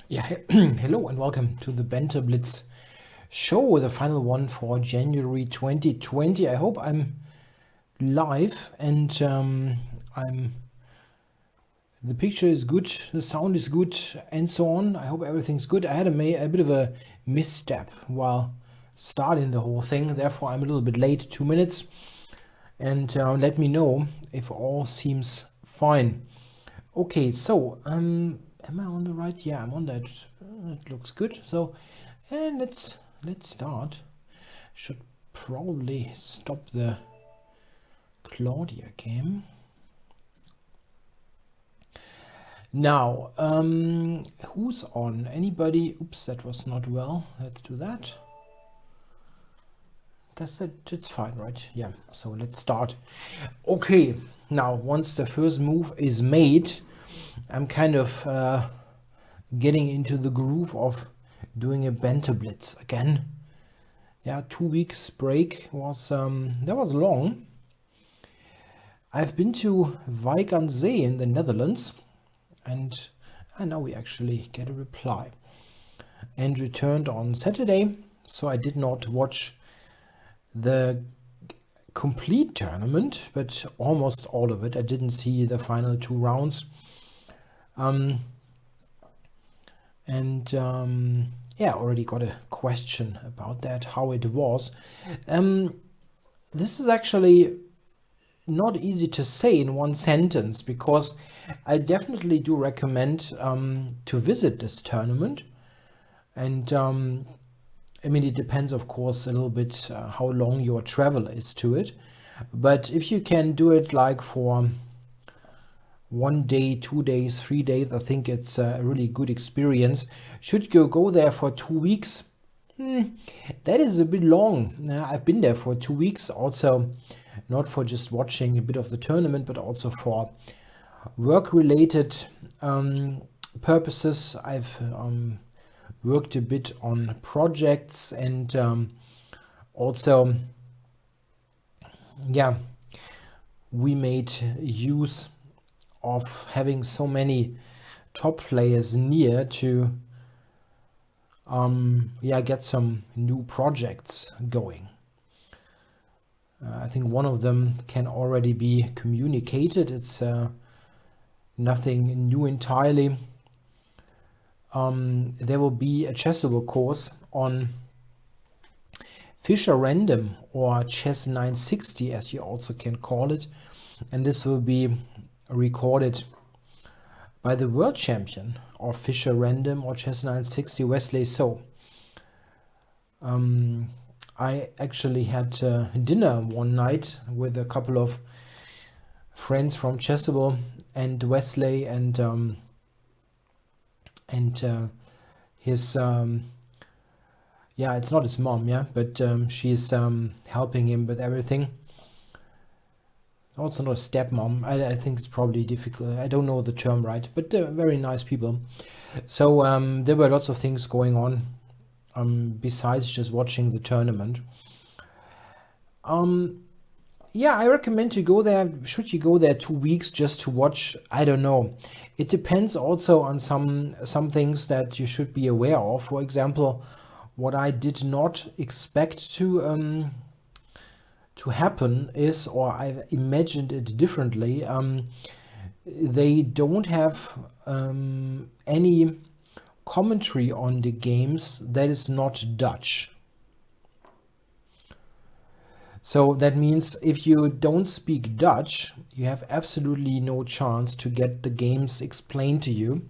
Yeah, hello and welcome to the Banter Blitz show, the final one for January 2020. I hope I'm live and the picture is good, the sound is good, and so on. I hope everything's good. I had a bit of a misstep while starting the whole thing, therefore I'm a little bit late, 2 minutes, and let me know if all seems fine. Okay, so am I on the right? Yeah, I'm on that. It looks good. So, and let's start. Should probably stop the Claudia game. Now, who's on? Anybody? Oops, that was not well. Let's do that. It's fine, right? Yeah. So let's start. Okay. Now, once the first move is made, I'm kind of getting into the groove of doing a Banter Blitz again. Yeah, 2 weeks break was that was long. I've been to Wijk aan Zee in the Netherlands, and now we actually get a reply. And returned on Saturday, so I did not watch the complete tournament, but almost all of it. I didn't see the final 2 rounds. Yeah, already got a question about that, how it was. This is actually not easy to say in one sentence, because I definitely do recommend to visit this tournament. And I mean, it depends, of course, a little bit how long your travel is to it. But if you can do it like for 1 day, 2 days, 3 days, I think it's a really good experience. Should you go there for 2 weeks? That is a bit long. I've been there for 2 weeks, also not for just watching a bit of the tournament, but also for work-related purposes. I've worked a bit on projects, and also, yeah, we made use of having so many top players near to get some new projects going. I think one of them can already be communicated. It's nothing new entirely. There will be a Chessable course on Fischer Random, or Chess 960 as you also can call it, and this will be recorded by the world champion of Fischer Random or Chess 960, Wesley So. I actually had dinner one night with a couple of friends from Chessable and Wesley, and his yeah, it's not his mom, yeah, but she's helping him with everything. Also not a stepmom. I think it's probably difficult. I don't know the term right, but they're very nice people. So there were lots of things going on besides just watching the tournament. Yeah, I recommend to go there. Should you go there 2 weeks just to watch? I don't know. It depends also on some things that you should be aware of. For example, what I did not expect to happen is, or I imagined it differently, they don't have any commentary on the games that is not Dutch. So that means if you don't speak Dutch, you have absolutely no chance to get the games explained to you.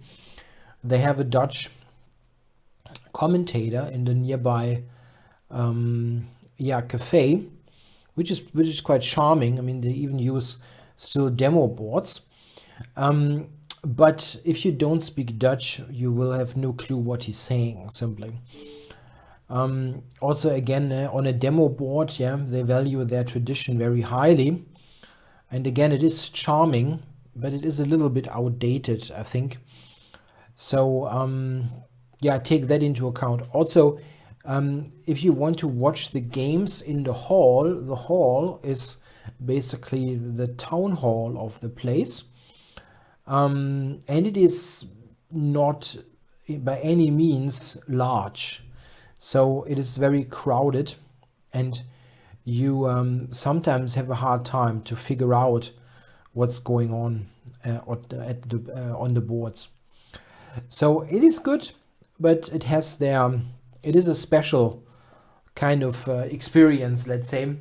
They have a Dutch commentator in the nearby cafe, which is quite charming. I mean, they even use still demo boards. But if you don't speak Dutch, you will have no clue what he's saying, simply. Also, again, on a demo board, yeah, they value their tradition very highly. And again, it is charming, but it is a little bit outdated, I think. So, yeah, take that into account. Also, if you want to watch the games in the hall is basically the town hall of the place. And it is not by any means large, so it is very crowded, and you sometimes have a hard time to figure out what's going on on the boards. So it is good, but it has it is a special kind of experience, let's say.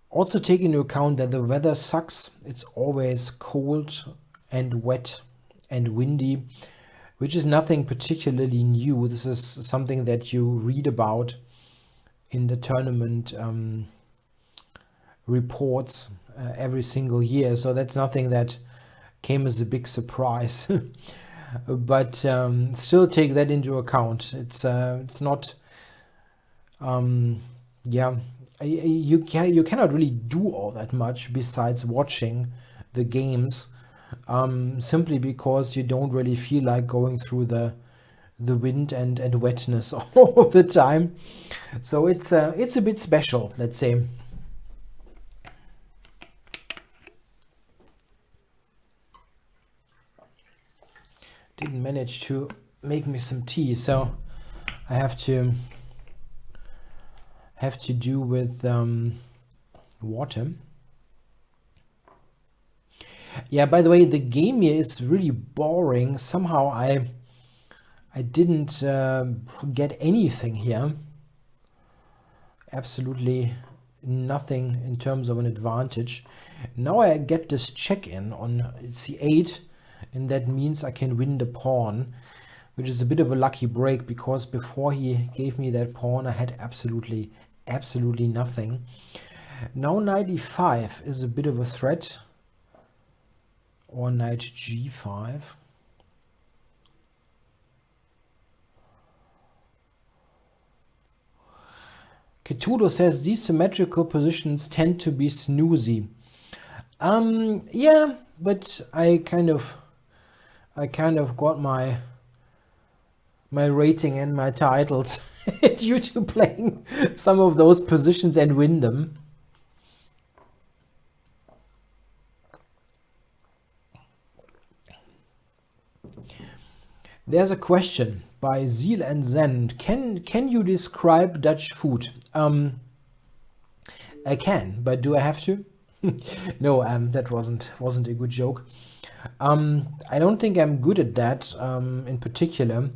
Also take into account that the weather sucks. It's always cold and wet and windy, which is nothing particularly new. This is something that you read about in the tournament reports every single year. So that's nothing that came as a big surprise. But still take that into account. It's not, yeah, you cannot really do all that much besides watching the games, simply because you don't really feel like going through the wind and wetness all the time. So it's a bit special, let's say. Didn't manage to make me some tea, so I have to do with water. Yeah, by the way, the game here is really boring. Somehow I didn't get anything here. Absolutely nothing in terms of an advantage. Now I get this check-in on c8, and that means I can win the pawn, which is a bit of a lucky break, because before he gave me that pawn I had absolutely nothing. Now knight e5 is a bit of a threat, or knight g5. Ketudo says these symmetrical positions tend to be snoozy. Yeah, but I kind of got my rating and my titles due to playing some of those positions and win them. There's a question by Zeal and Zen. Can you describe Dutch food? I can, but do I have to? No, that wasn't a good joke. I don't think I'm good at that in particular.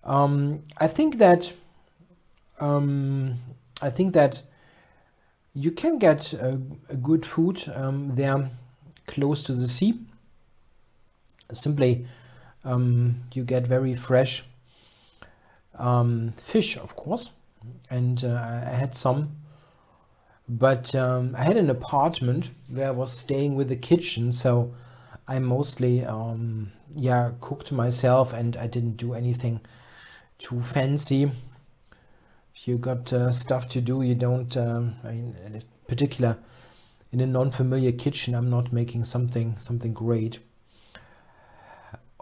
I think that you can get a good food there close to the sea. Simply, you get very fresh fish, of course, and I had some. But I had an apartment where I was staying with a kitchen, so I mostly cooked myself, and I didn't do anything too fancy. If you got stuff to do, you don't, in particular in a non-familiar kitchen, I'm not making something great.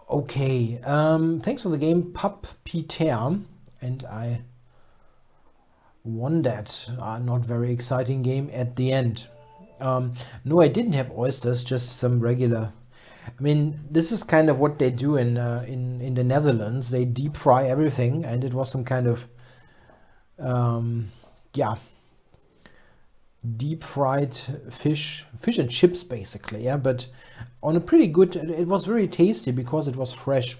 Okay, thanks for the game, Pap Peter, and I won that not very exciting game at the end. No, I didn't have oysters, just some regular. I mean, this is kind of what they do in the Netherlands. They deep fry everything, and it was some kind of deep fried fish and chips, basically. Yeah, but on a pretty good. It was very tasty because it was fresh.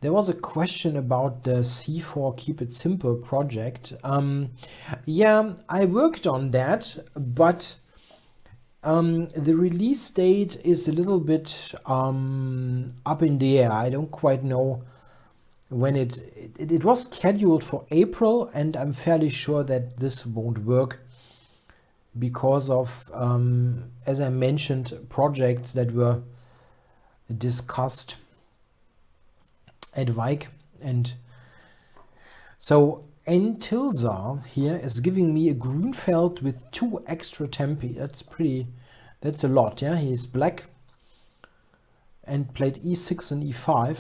There was a question about the C4 Keep It Simple project. Yeah, I worked on that, but the release date is a little bit up in the air. I don't quite know when it was scheduled for April, and I'm fairly sure that this won't work because of, as I mentioned, projects that were discussed at Vike. And so Entilza here is giving me a Grunfeld with 2 extra tempi. That's a lot. Yeah, he's black and played e6 and e5.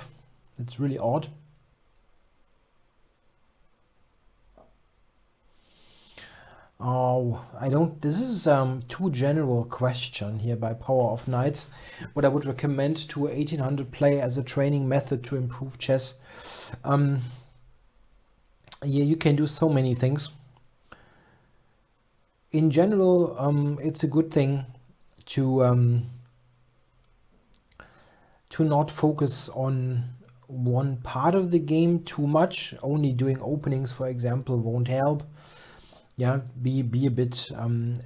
That's really odd. Oh, I don't. This is too general question here by Power of Knights. What I would recommend to a 1800 player as a training method to improve chess. Yeah, you can do so many things. In general, it's a good thing to not focus on one part of the game too much. Only doing openings, for example, won't help. Yeah, be a bit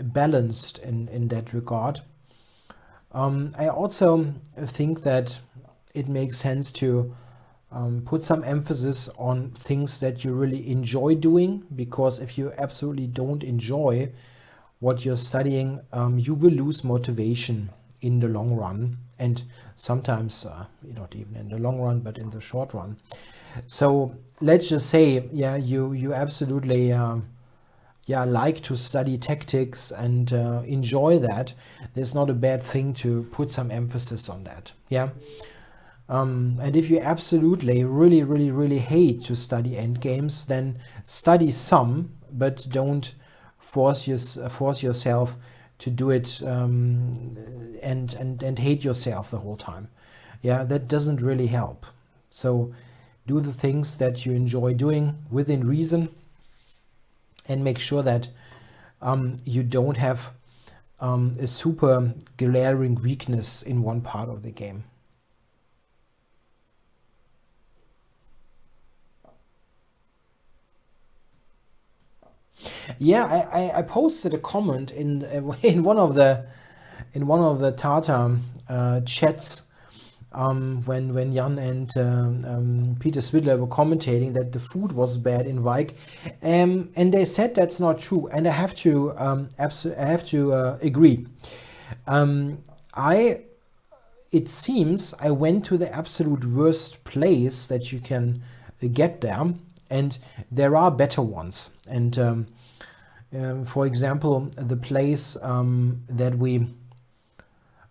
balanced in that regard. I also think that it makes sense to put some emphasis on things that you really enjoy doing, because if you absolutely don't enjoy what you're studying, you will lose motivation in the long run, and sometimes not even in the long run, but in the short run. So let's just say, yeah, you absolutely like to study tactics and enjoy that. There's not a bad thing to put some emphasis on that. Yeah. And if you absolutely really hate to study endgames, then study some, but don't force yourself to do it and hate yourself the whole time. Yeah, that doesn't really help. So do the things that you enjoy doing within reason, and make sure that you don't have a super glaring weakness in one part of the game. Yeah, I posted a comment in one of the Tata chats when Jan and Peter Swidler were commentating that the food was bad in Vike, and they said that's not true, and I have to agree. It seems I went to the absolute worst place that you can get there, and there are better ones. And for example, the place that we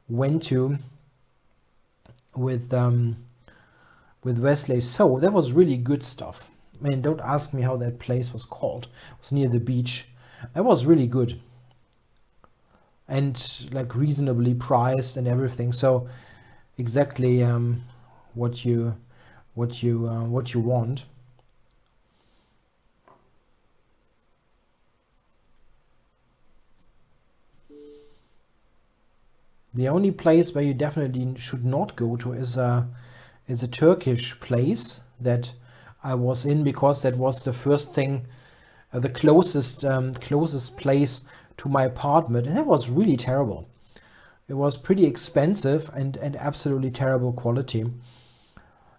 went to with Wesley, so that was really good stuff. I mean, don't ask me how that place was called. It was near the beach. That was really good, and like reasonably priced and everything. So exactly what you want. The only place where you definitely should not go to is a Turkish place that I was in, because that was the first thing, the closest place to my apartment, and that was really terrible. It was pretty expensive and absolutely terrible quality.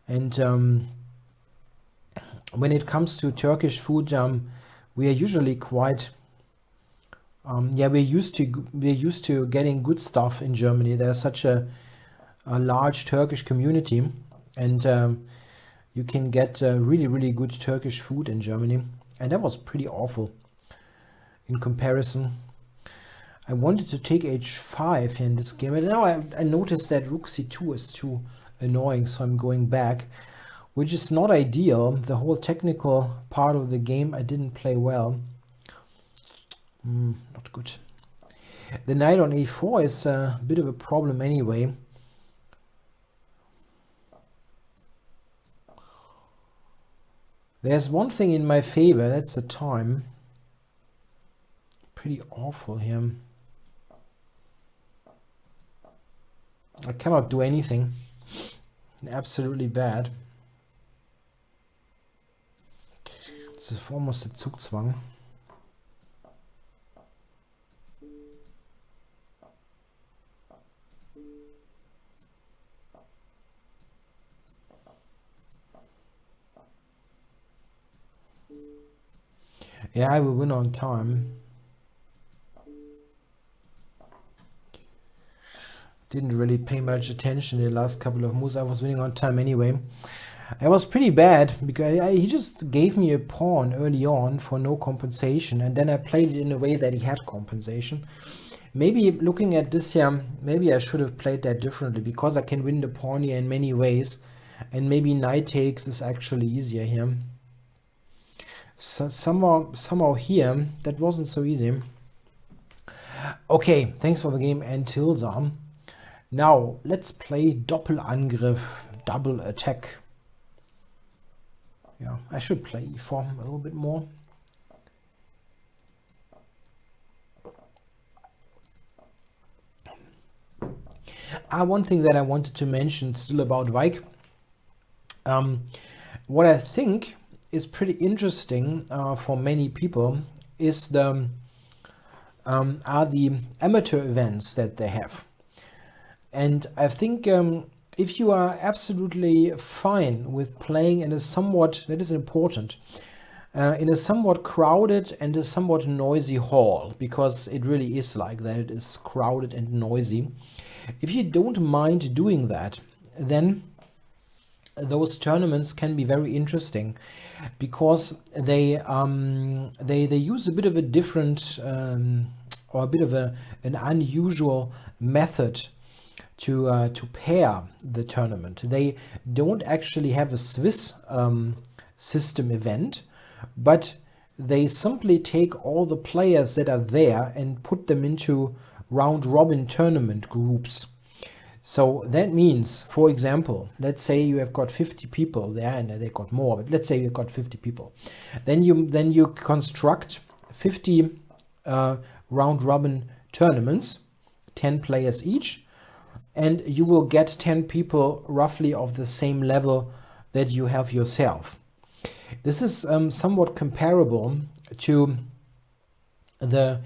And when it comes to Turkish food, we are usually quite we're used to getting good stuff in Germany. There's such a large Turkish community, and you can get really good Turkish food in Germany, and that was pretty awful in comparison. I wanted to take h5 here in this game, and now I noticed that rook c2 is too annoying, so I'm going back, which is not ideal. The whole technical part of the game I didn't play well. Not good. The knight on a4 is a bit of a problem anyway. There's one thing in my favor, that's the time. Pretty awful here. I cannot do anything. Absolutely bad. This is almost a Zugzwang. Yeah, I will win on time. Didn't really pay much attention in the last couple of moves. I was winning on time anyway. It was pretty bad because he just gave me a pawn early on for no compensation, and then I played it in a way that he had compensation. Maybe looking at this here, maybe I should have played that differently, because I can win the pawn here in many ways, and maybe knight takes is actually easier here. So somehow here, that wasn't so easy. Okay, thanks for the game, Antilza. Now, let's play Doppelangriff, double attack. Yeah, I should play e4 a little bit more. One thing that I wanted to mention still about Weik. What I think is pretty interesting for many people is are the amateur events that they have. And I think if you are absolutely fine with playing in a somewhat, that is important, in a somewhat crowded and a somewhat noisy hall, because it really is like that, it is crowded and noisy. If you don't mind doing that, then those tournaments can be very interesting, because they use a bit of a different or a bit of an unusual method to pair the tournament. They don't actually have a Swiss system event, but they simply take all the players that are there and put them into round robin tournament groups. So that means, for example, let's say you have got 50 people there, and they got more, but let's say you've got 50 people. Then you construct 50 round robin tournaments, 10 players each, and you will get 10 people roughly of the same level that you have yourself. This is somewhat comparable to the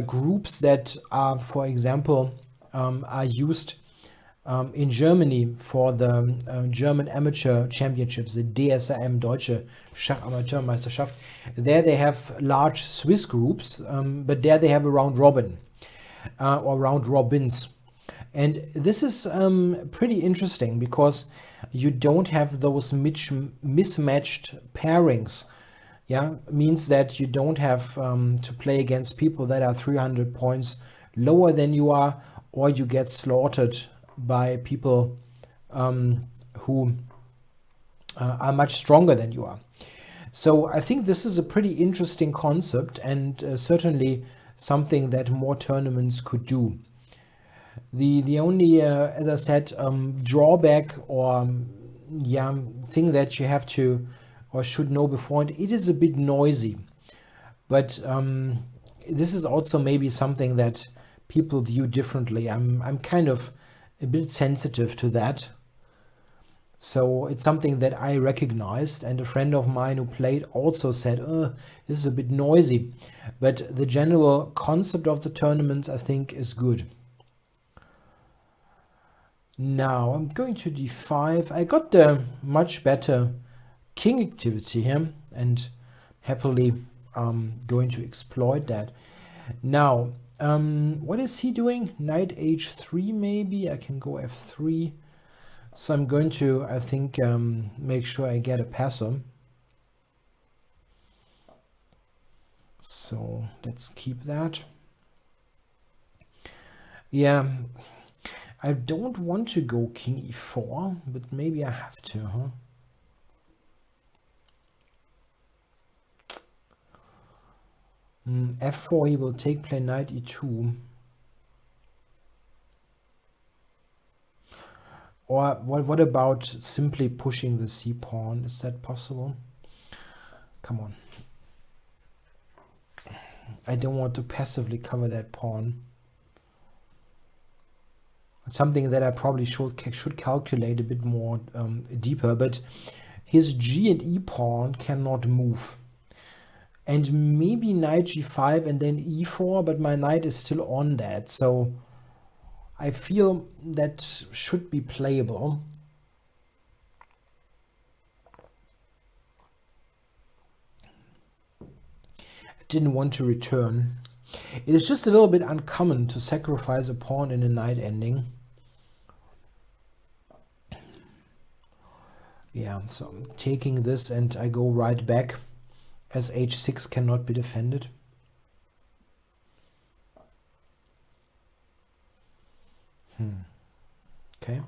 groups that are, for example, are used in Germany for the German Amateur Championships, the DSRM Deutsche Schachamateurmeisterschaft. There they have large Swiss groups, but there they have a round robin or round robins. And this is pretty interesting, because you don't have those mismatched pairings. Yeah, means that you don't have to play against people that are 300 points lower than you are, or you get slaughtered by people who are much stronger than you are. So I think this is a pretty interesting concept, and certainly something that more tournaments could do. The only, as I said, drawback or thing that you have to or should know beforehand, it is a bit noisy. But this is also maybe something that people view differently. I'm kind of a bit sensitive to that. So it's something that I recognized, and a friend of mine who played also said, this is a bit noisy. But the general concept of the tournaments, I think, is good. Now I'm going to d5. I got the much better king activity here, and happily going to exploit that. Now, what is he doing? Knight h3 maybe? I can go f3. So I'm going to, I think, make sure I get a passer. So let's keep that. Yeah, I don't want to go king e4, but maybe I have to, huh? F4, he will take play knight e2. Or what about simply pushing the c pawn? Is that possible? Come on. I don't want to passively cover that pawn. Something that I probably should calculate a bit more deeper, but his g and e pawn cannot move. And maybe knight g5 and then e4, but my knight is still on that, so I feel that should be playable. I didn't want to return. It is just a little bit uncommon to sacrifice a pawn in a knight ending. Yeah, so I'm taking this and I go right back, as h6 cannot be defended. Okay.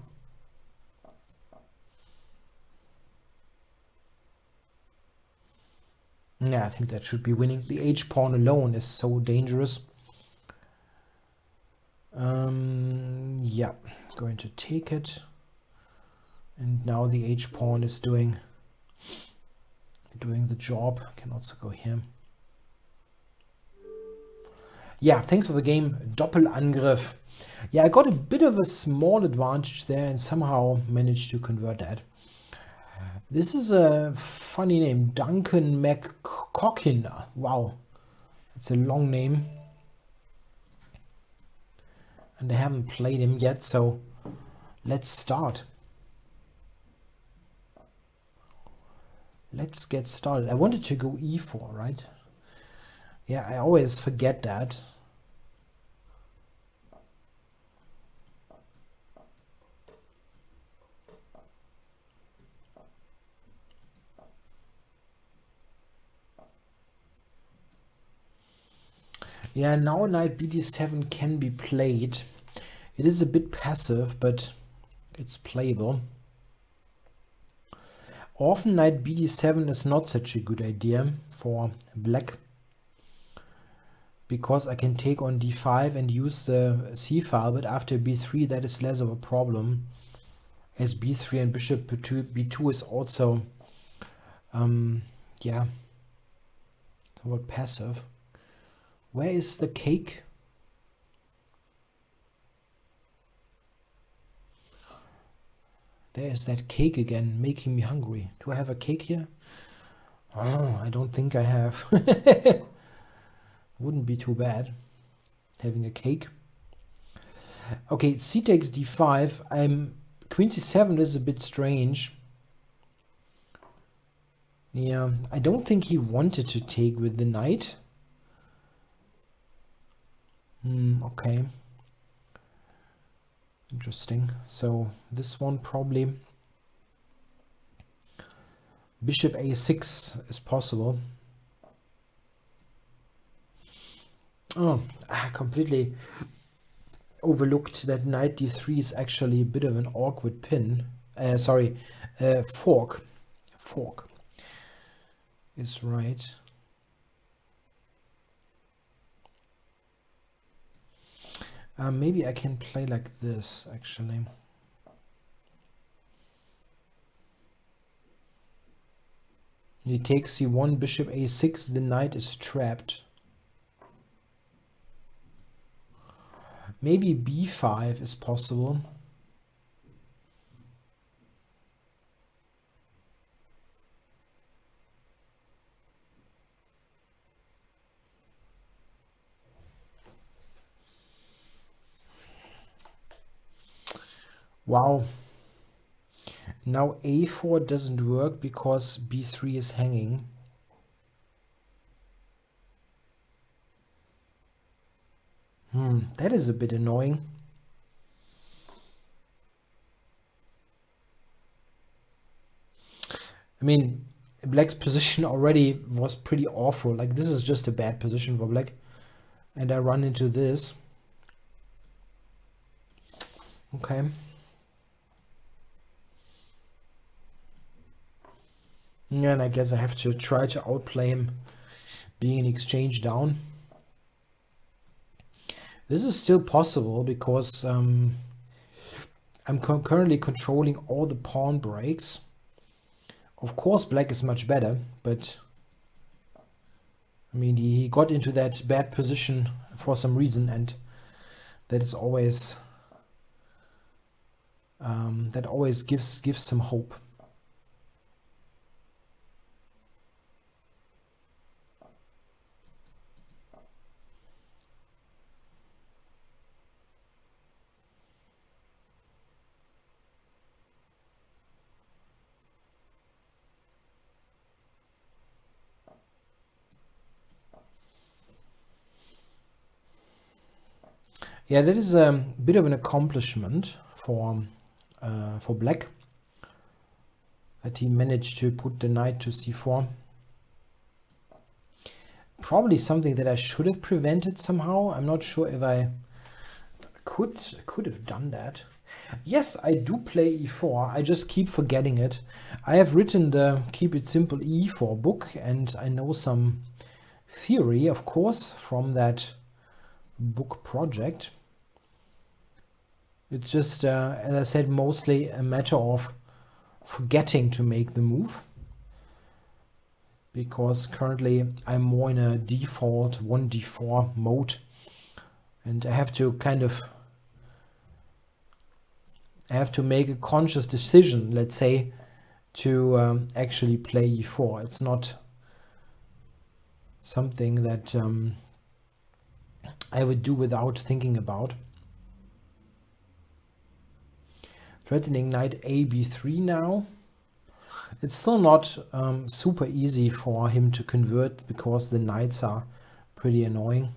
Yeah, I think that should be winning. The h-pawn alone is so dangerous. Yeah, going to take it. And now the h-pawn is doing the job. Can also go here. Yeah, thanks for the game. Doppelangriff. Yeah, I got a bit of a small advantage there and somehow managed to convert that. This is a funny name, Duncan McCockiner. Wow, it's a long name. And I haven't played him yet, so let's start. Let's get started. I wanted to go e4, right? Yeah, I always forget that. Yeah, now knight bd7 can be played. It is a bit passive, but it's playable. Often knight bd7 is not such a good idea for black, because I can take on d5 and use the c file, but after b3 that is less of a problem, as b3 and bishop b2 is also yeah, somewhat passive. Where is the cake? There is that cake again, making me hungry. Do I have a cake here? Oh, I don't think I have. Wouldn't be too bad having a cake. Okay, c takes d5. Queen c7 is a bit strange. Yeah, I don't think he wanted to take with the knight. Okay. Interesting. So this one probably bishop a6 is possible. Oh, I completely overlooked that knight d3 is actually a bit of an awkward pin. Fork. Fork is right. Maybe I can play like this, actually. He takes c1, bishop a6, the knight is trapped. Maybe b5 is possible. Wow. Now a4 doesn't work because b3 is hanging. That is a bit annoying. I mean, black's position already was pretty awful. Like, this is just a bad position for black. And I run into this. Okay. Yeah, and I guess I have to try to outplay him being an exchange down. This is still possible because I'm currently controlling all the pawn breaks. Of course, black is much better, but I mean, he got into that bad position for some reason, and that is always that always gives some hope. Yeah, that is a bit of an accomplishment for black, that he managed to put the knight to c4. Probably something that I should have prevented somehow. I'm not sure if I could have done that. Yes, I do play e4. I just keep forgetting it. I have written the Keep It Simple e4 book, and I know some theory, of course, from that book project. It's just, as I said, mostly a matter of forgetting to make the move, because currently I'm more in a default 1d4 mode, and I have to make a conscious decision, let's say, to actually play e4. It's not something that I would do without thinking about. Threatening knight a b3 now. It's still not super easy for him to convert because the knights are pretty annoying.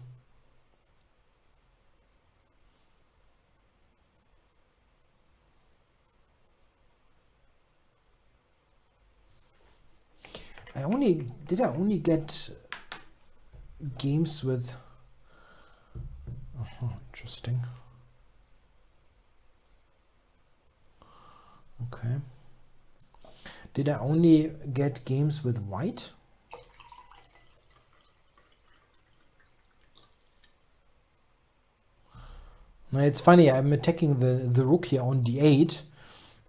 Did I only get games with interesting. Okay. Did I only get games with white? Now it's funny, I'm attacking the rook here on d8,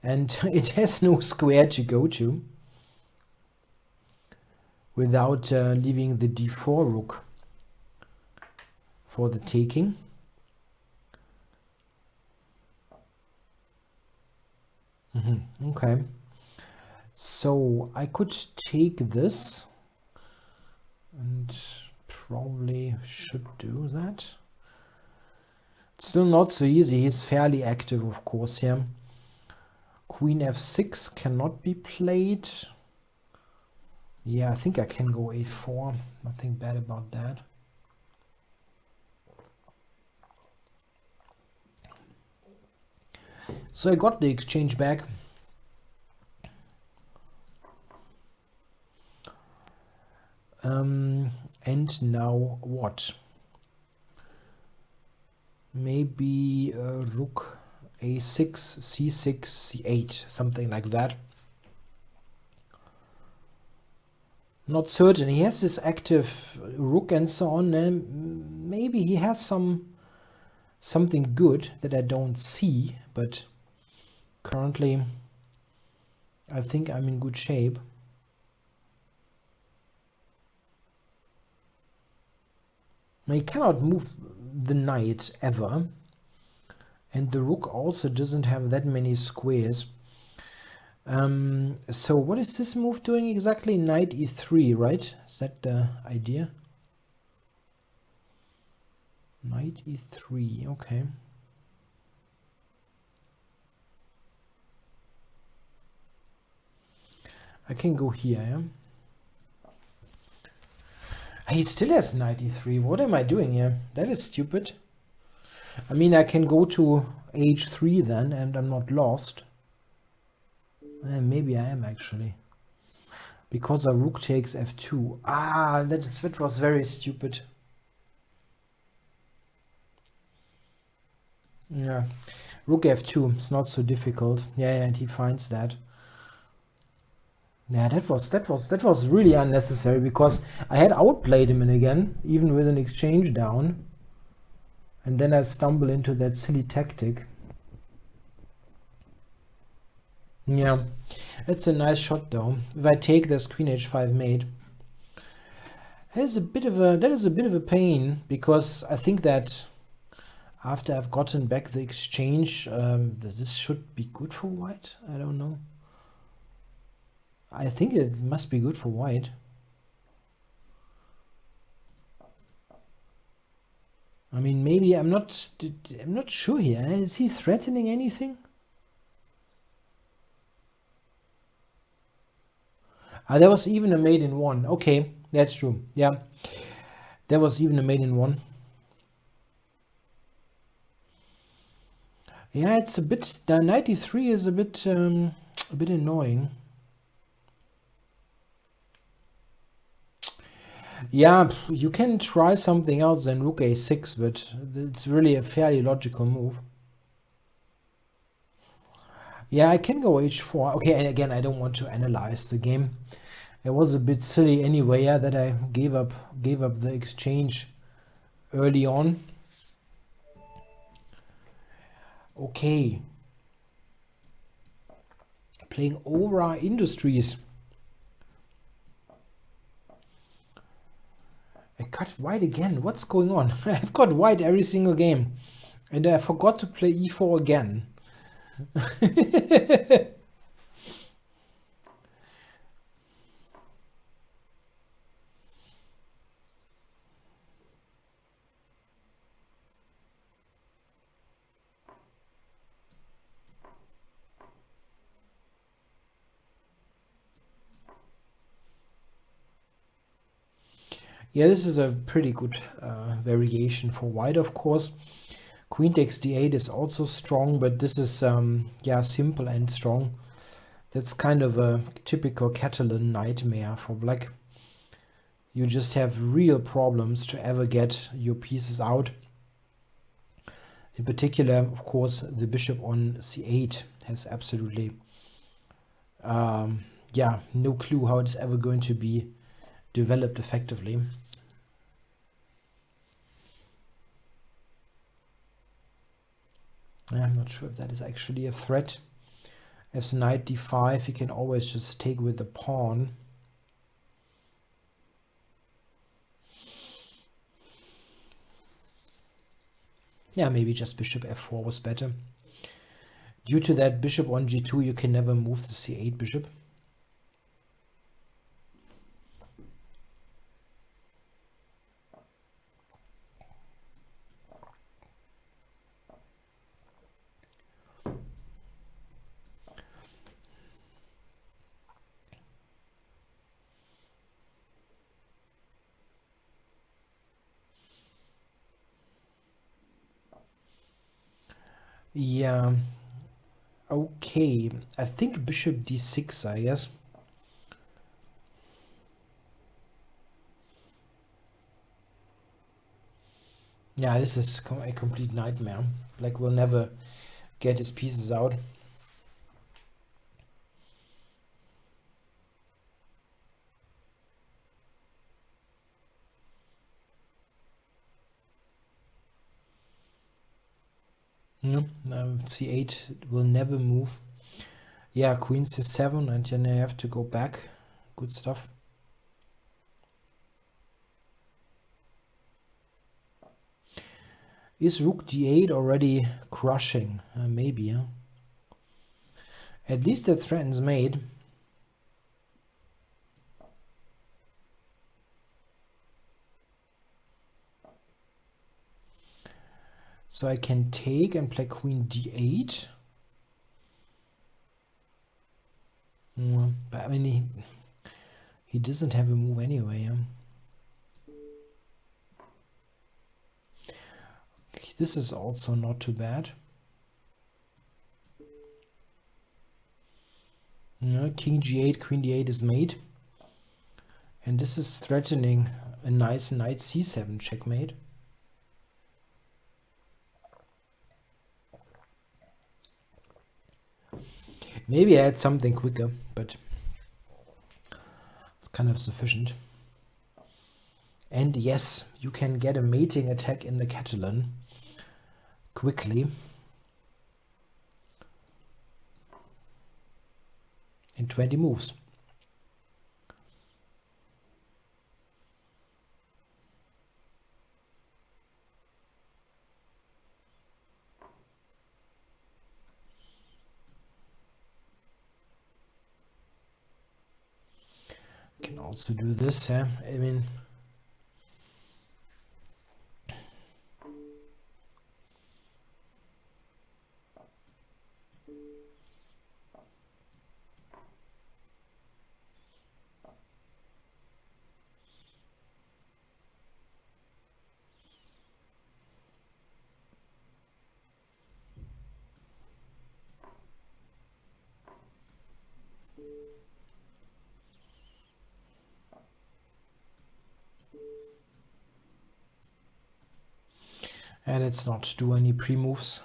and it has no square to go to without leaving the d4 rook for the taking. Okay, so I could take this and probably should do that. It's still not so easy. He's fairly active, of course, here. Queen f6 cannot be played. Yeah, I think I can go a4. Nothing bad about that. So I got the exchange back. And now what? Maybe rook a6, c6, c8, something like that. Not certain. He has this active rook and so on. And maybe he has something good that I don't see, but currently I think I'm in good shape. He cannot move the knight ever, and the rook also doesn't have that many squares. So what is this move doing exactly? Knight e3, right? Is that the idea? Knight e3, okay. I can go here, yeah? He still has knight e3. What am I doing here? That is stupid. I mean, I can go to h3 then, and I'm not lost. Maybe I am actually. Because a rook takes f2. Ah, that was very stupid. Yeah, rook f2. It's not so difficult. Yeah, and he finds that. Yeah, that was really unnecessary, because I had outplayed him in again, even with an exchange down. And then I stumble into that silly tactic. Yeah, it's a nice shot though. If I take this queen h5 mate, that is a bit of a pain, because I think that after I've gotten back the exchange, this should be good for white. I don't know. I think it must be good for white. I mean, maybe I'm not sure here. Is he threatening anything? There was even a mate in one. Okay, that's true. Yeah, there was even a mate in one. Yeah, it's a bit. The 93 is a bit annoying. Yeah, you can try something else than rook a6, but it's really a fairly logical move. Yeah, I can go h4. Okay, and again, I don't want to analyze the game. It was a bit silly anyway, yeah, that I gave up the exchange early on. Okay. Playing Aura Industries. I got white again. What's going on? I've got white every single game. And I forgot to play e4 again. Yeah, this is a pretty good variation for white, of course. Queen takes d8 is also strong, but this is yeah, simple and strong. That's kind of a typical Catalan nightmare for black. You just have real problems to ever get your pieces out. In particular, of course, the bishop on c8 has absolutely yeah, no clue how it's ever going to be developed effectively. I'm not sure if that is actually a threat. As knight d5, you can always just take with the pawn. Yeah, maybe just bishop f4 was better. Due to that bishop on g2, you can never move the c8 bishop. Yeah, okay. I think bishop d6, I guess. Yeah, this is a complete nightmare. Black will never get his pieces out. No, c8 will never move. Yeah, queen c7, and then I have to go back. Good stuff. Is rook d8 already crushing? Maybe, huh? At least that threatens mate. So I can take and play queen d8. But I mean, he doesn't have a move anyway. This is also not too bad. King g8, queen d8 is mate. And this is threatening a nice knight c7 checkmate. Maybe I had something quicker, but it's kind of sufficient. And yes, you can get a mating attack in the Catalan quickly. In 20 moves. Can also do this, I mean, and let's not do any pre-moves.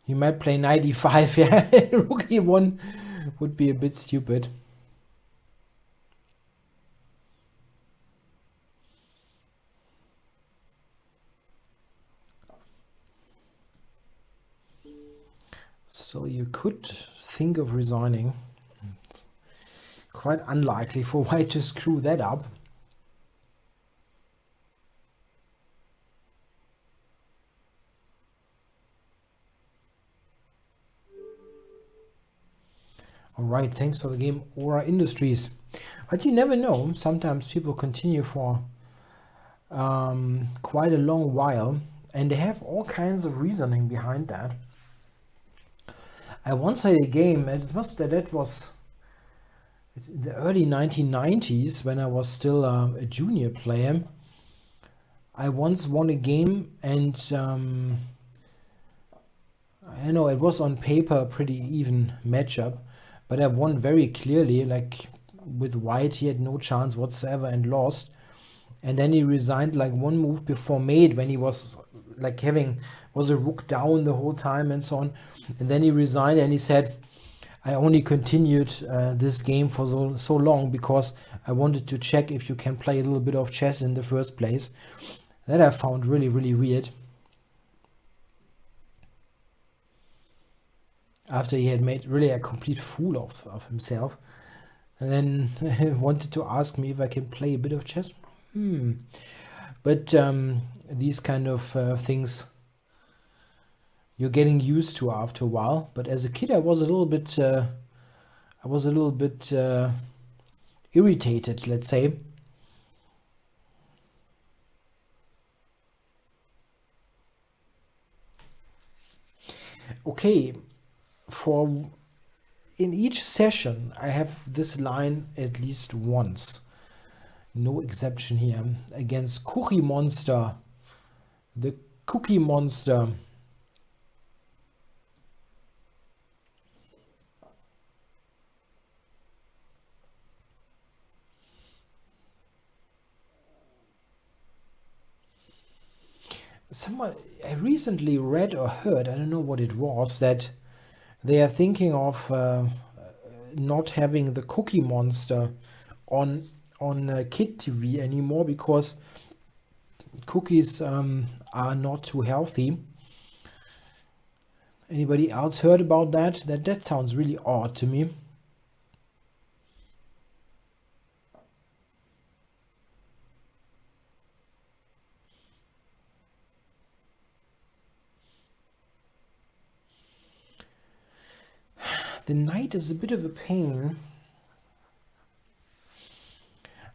He might play knight e5, yeah. Rook e1 would be a bit stupid. So you could think of resigning. It's quite unlikely for white to screw that up. Alright, thanks for the game, Aura Industries. But you never know, sometimes people continue for quite a long while, and they have all kinds of reasoning behind that. I once had a game, that was in the early 1990s, when I was still a junior player. I once won a game, and I know it was on paper a pretty even matchup, but I won very clearly. Like with white, he had no chance whatsoever and lost. And then he resigned like one move before mate, when he was like was a rook down the whole time and so on. And then he resigned and he said, I only continued this game for so long because I wanted to check if you can play a little bit of chess in the first place. That I found really, really weird. After he had made really a complete fool of himself. And then he wanted to ask me if I can play a bit of chess. But these kind of things you're getting used to after a while. But as a kid, I was a little bit irritated, let's say. Okay, in each session, I have this line at least once. No exception here. Against Cookie Monster. The Cookie Monster. I recently read or heard, I don't know what it was, that they are thinking of not having the Cookie Monster on Kid TV anymore because cookies are not too healthy. Anybody else heard about that? That sounds really odd to me. The knight is a bit of a pain.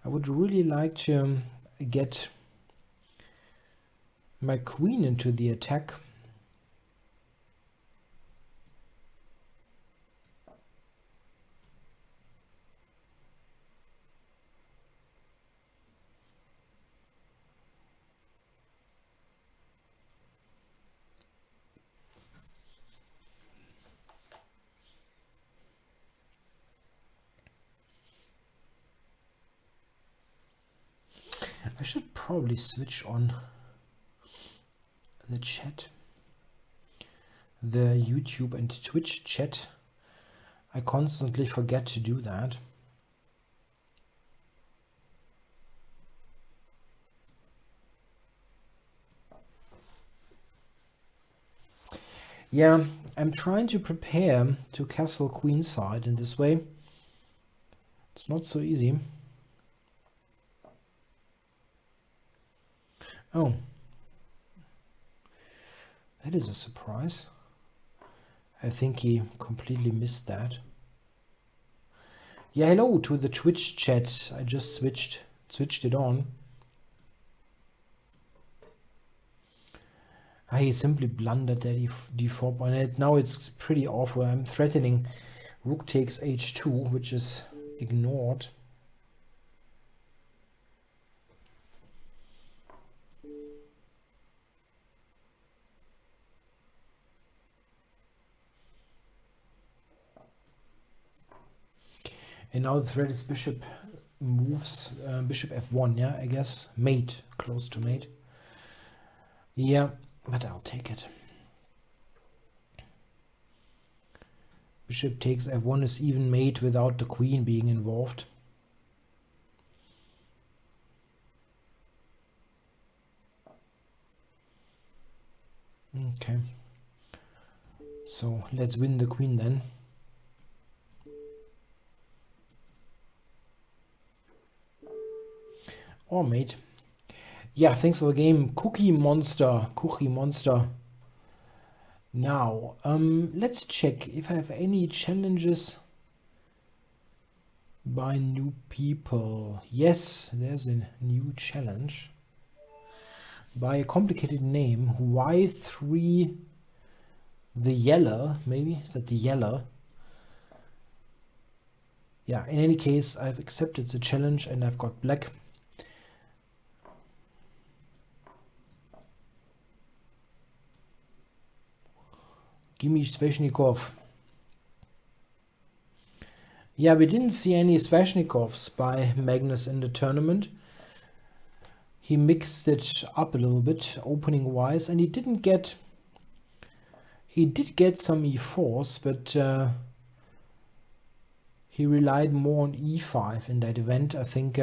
I would really like to get my queen into the attack. I should probably switch on the chat, the YouTube and Twitch chat. I constantly forget to do that. Yeah, I'm trying to prepare to castle queenside in this way. It's not so easy. Oh, that is a surprise. I think he completely missed that. Yeah, hello to the Twitch chat. I just switched it on. He simply blundered that d4 pawn. Now it's pretty awful. I'm threatening rook takes h2, which is ignored. And now the threat is bishop moves, bishop f1, yeah, I guess. Mate, close to mate. Yeah, but I'll take it. Bishop takes f1 is even made without the queen being involved. Okay, so let's win the queen then. Or mate. Yeah, thanks for the game, Cookie Monster. Now, let's check if I have any challenges by new people. Yes, there's a new challenge by a complicated name, Y3 the Yeller, maybe? Is that the Yeller? Yeah, in any case, I've accepted the challenge and I've got black. Gimme Sveshnikov. Yeah, we didn't see any Sveshnikovs by Magnus in the tournament. He mixed it up a little bit, opening wise, and he did get some e4s, but he relied more on e5 in that event. I think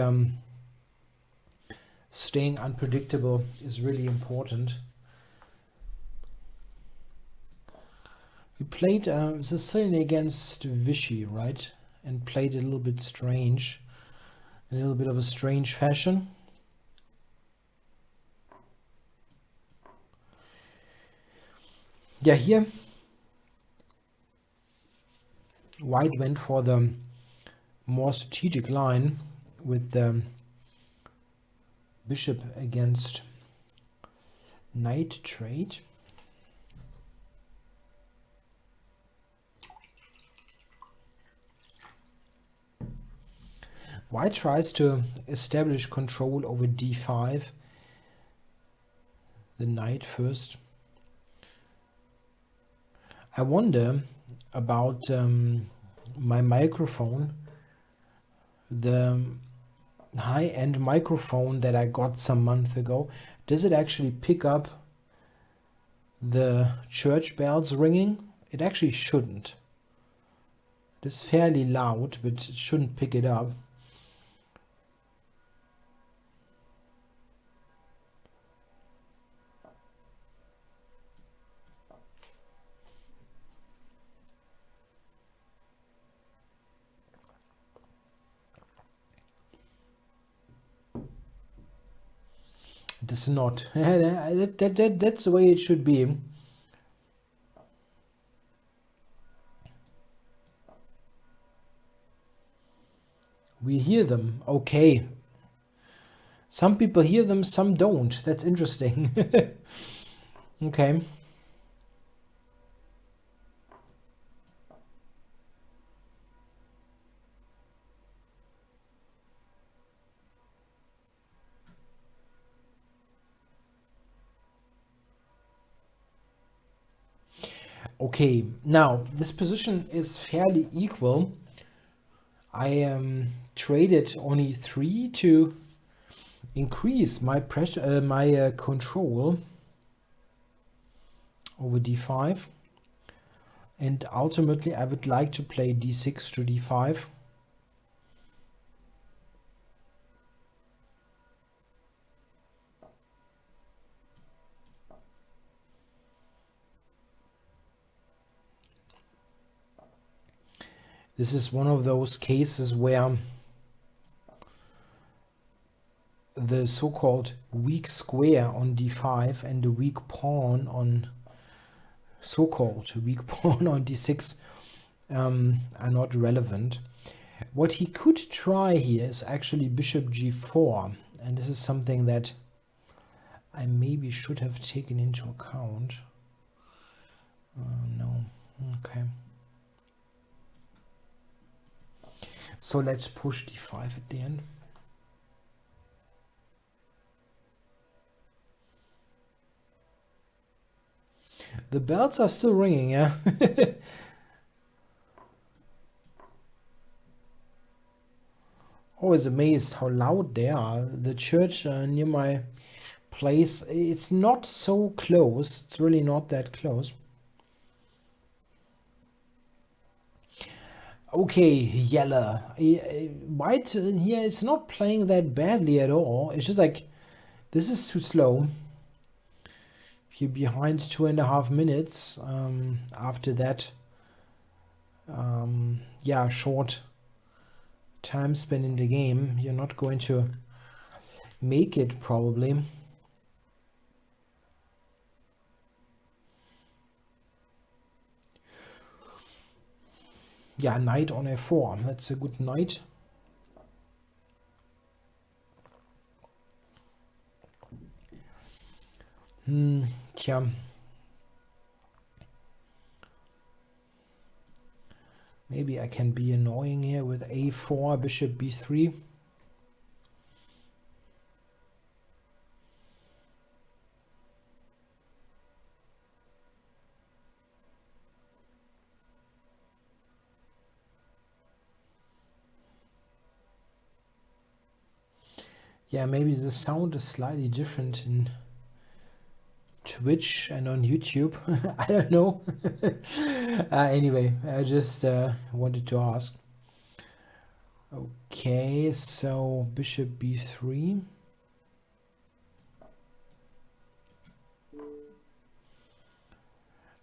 staying unpredictable is really important. We played Sicilian against Vichy, right? And played a little bit strange, a little bit of a strange fashion. Yeah, here White went for the more strategic line with the bishop against knight trade. White tries to establish control over d5, the knight first. I wonder about my microphone, the high-end microphone that I got some months ago. Does it actually pick up the church bells ringing? It actually shouldn't. It is fairly loud, but it shouldn't pick it up. It is not. That's the way it should be. We hear them. Okay. Some people hear them, some don't. That's interesting. Okay. Okay, now this position is fairly equal. I traded on e3 to increase my pressure, my control over d5, and ultimately I would like to play d6 to d5. This is one of those cases where the so-called weak square on d5 and the weak pawn on so-called weak pawn on d6 are not relevant. What he could try here is actually bishop g4, and this is something that I maybe should have taken into account. No, okay. So let's push d5 at the end. The bells are still ringing, yeah. Always amazed how loud they are. The church near my place, it's not so close. It's really not that close. Okay, yellow. White here is not playing that badly at all. It's just like, this is too slow. If you're behind 2.5 minutes, after that, yeah, short time spent in the game, you're not going to make it probably. Yeah, knight on f4. That's a good knight. Tja. Maybe I can be annoying here with a4, bishop b3. Yeah, maybe the sound is slightly different in Twitch and on YouTube. I don't know. Anyway, I just wanted to ask. Okay, so bishop b3.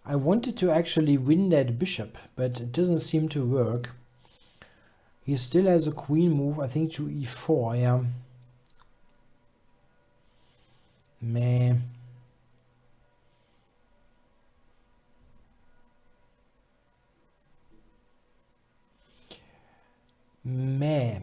I wanted to actually win that bishop, but it doesn't seem to work. He still has a queen move, I think, to e4, yeah. Meh. Meh.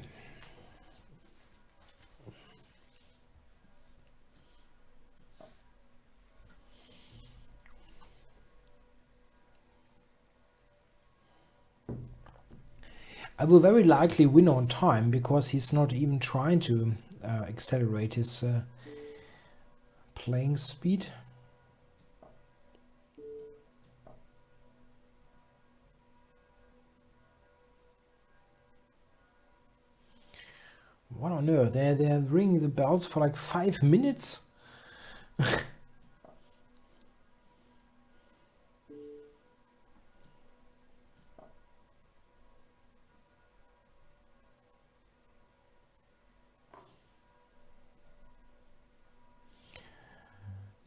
I will very likely win on time because he's not even trying to accelerate his playing speed. What on earth? They're ringing the bells for like 5 minutes.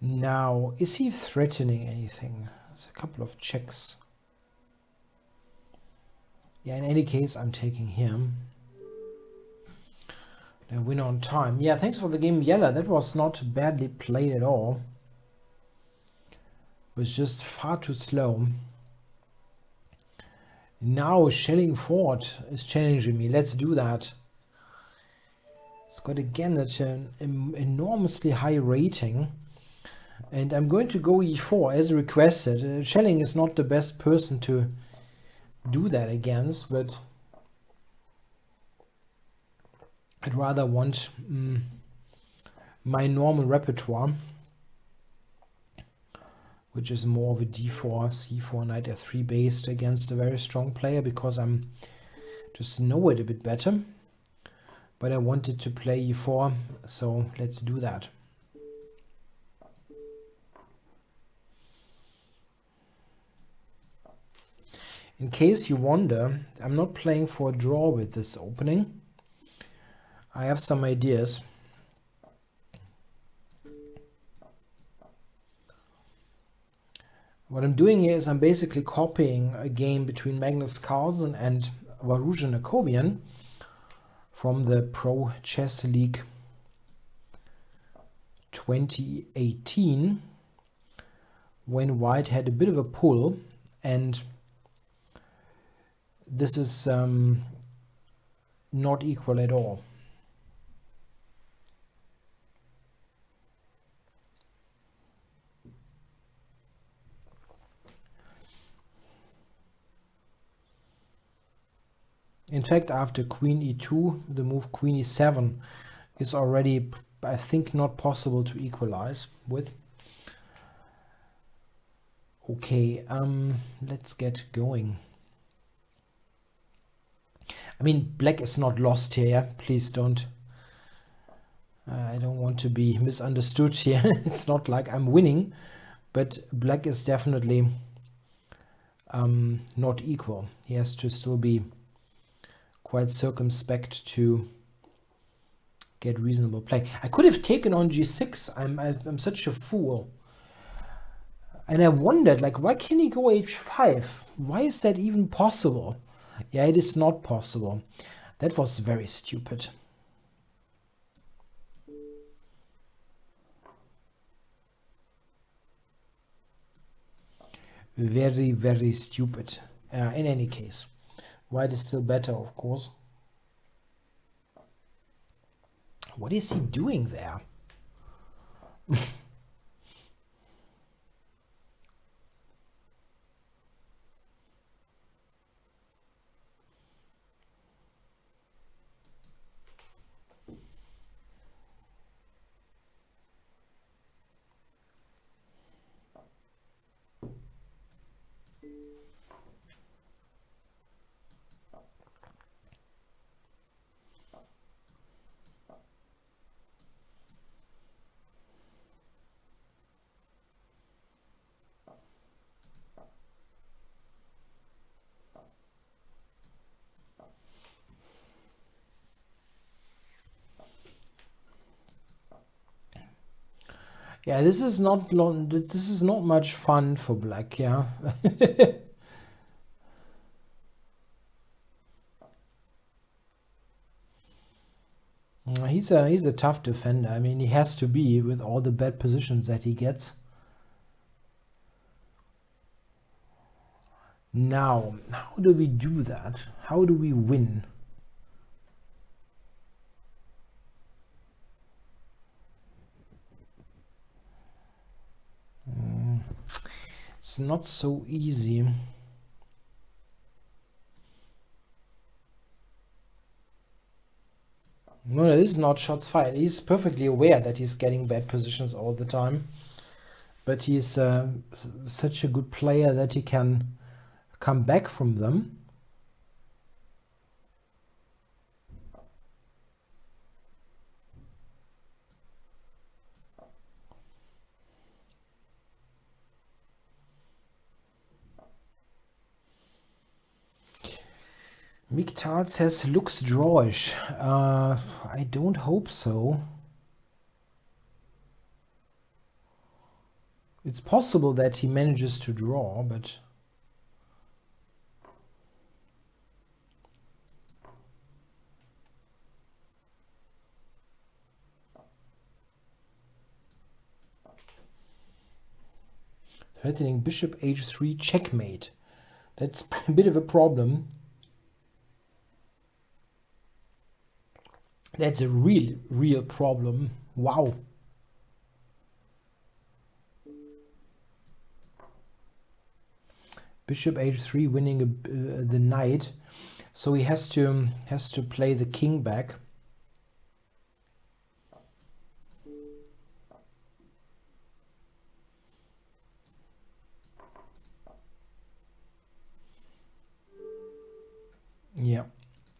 Now, is he threatening anything? There's a couple of checks. Yeah, in any case, I'm taking him. And win on time. Yeah, thanks for the game, Yella. That was not badly played at all. It was just far too slow. Now Shelling Ford is challenging me. Let's do that. It's got again an enormously high rating. And I'm going to go e4 as requested. Schelling is not the best person to do that against, but I'd rather want my normal repertoire, which is more of a d4, c4, knight f3 based against a very strong player, because I'm just know it a bit better. But I wanted to play e4, so let's do that. In case you wonder, I'm not playing for a draw with this opening. I have some ideas. What I'm doing here is I'm basically copying a game between Magnus Carlsen and Varujan Jacobian from the Pro Chess League 2018, when White had a bit of a pull, and this is not equal at all. In fact, after queen e2, the move queen e7 is already, I think, not possible to equalize with. Okay, let's get going. I mean, black is not lost here, yeah? Please don't. I don't want to be misunderstood here. It's not like I'm winning, but black is definitely not equal. He has to still be quite circumspect to get reasonable play. I could have taken on g6. I'm such a fool. And I wondered, like, why can't he go h5? Why is that even possible? Yeah, it is not possible. That was very stupid. Very, very stupid. In any case, white is still better, of course. What is he doing there? Yeah, this is not long. This is not much fun for black. Yeah. He's a tough defender. I mean, he has to be with all the bad positions that he gets. Now, how do we do that? How do we win? It's not so easy. No, this is not shots fired. He's perfectly aware that he's getting bad positions all the time. But he's such a good player that he can come back from them. Miktal says looks drawish. I don't hope so. It's possible that he manages to draw, but threatening bishop h3 checkmate. That's a bit of a problem. That's a real problem. Wow. Bishop h3 winning the knight, so he has to play the king back. Yeah,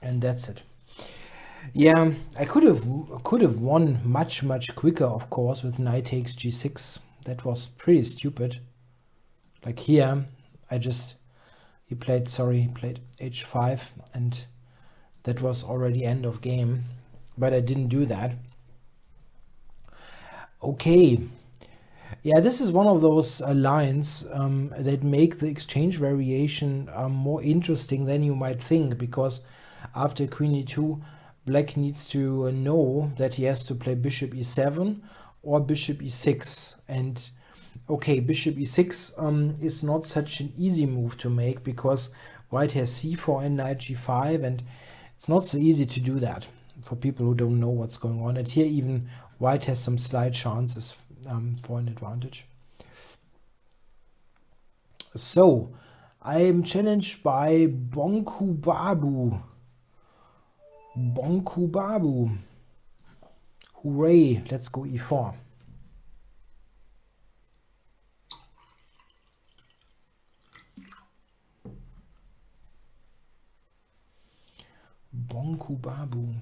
and that's it. Yeah, I could have won much quicker, of course, with knight takes g6. That was pretty stupid. Like here, he played h5, and that was already end of game, but I didn't do that. Okay. Yeah, this is one of those lines that make the exchange variation more interesting than you might think, because after queen e2, black needs to know that he has to play bishop e7 or bishop e6. And okay, bishop e6 is not such an easy move to make, because white has c4 and knight g5, and it's not so easy to do that for people who don't know what's going on. And here even white has some slight chances for an advantage. So I am challenged by Bonku Babu. Bonku Babu. Hooray, let's go e4. Bonku Babu.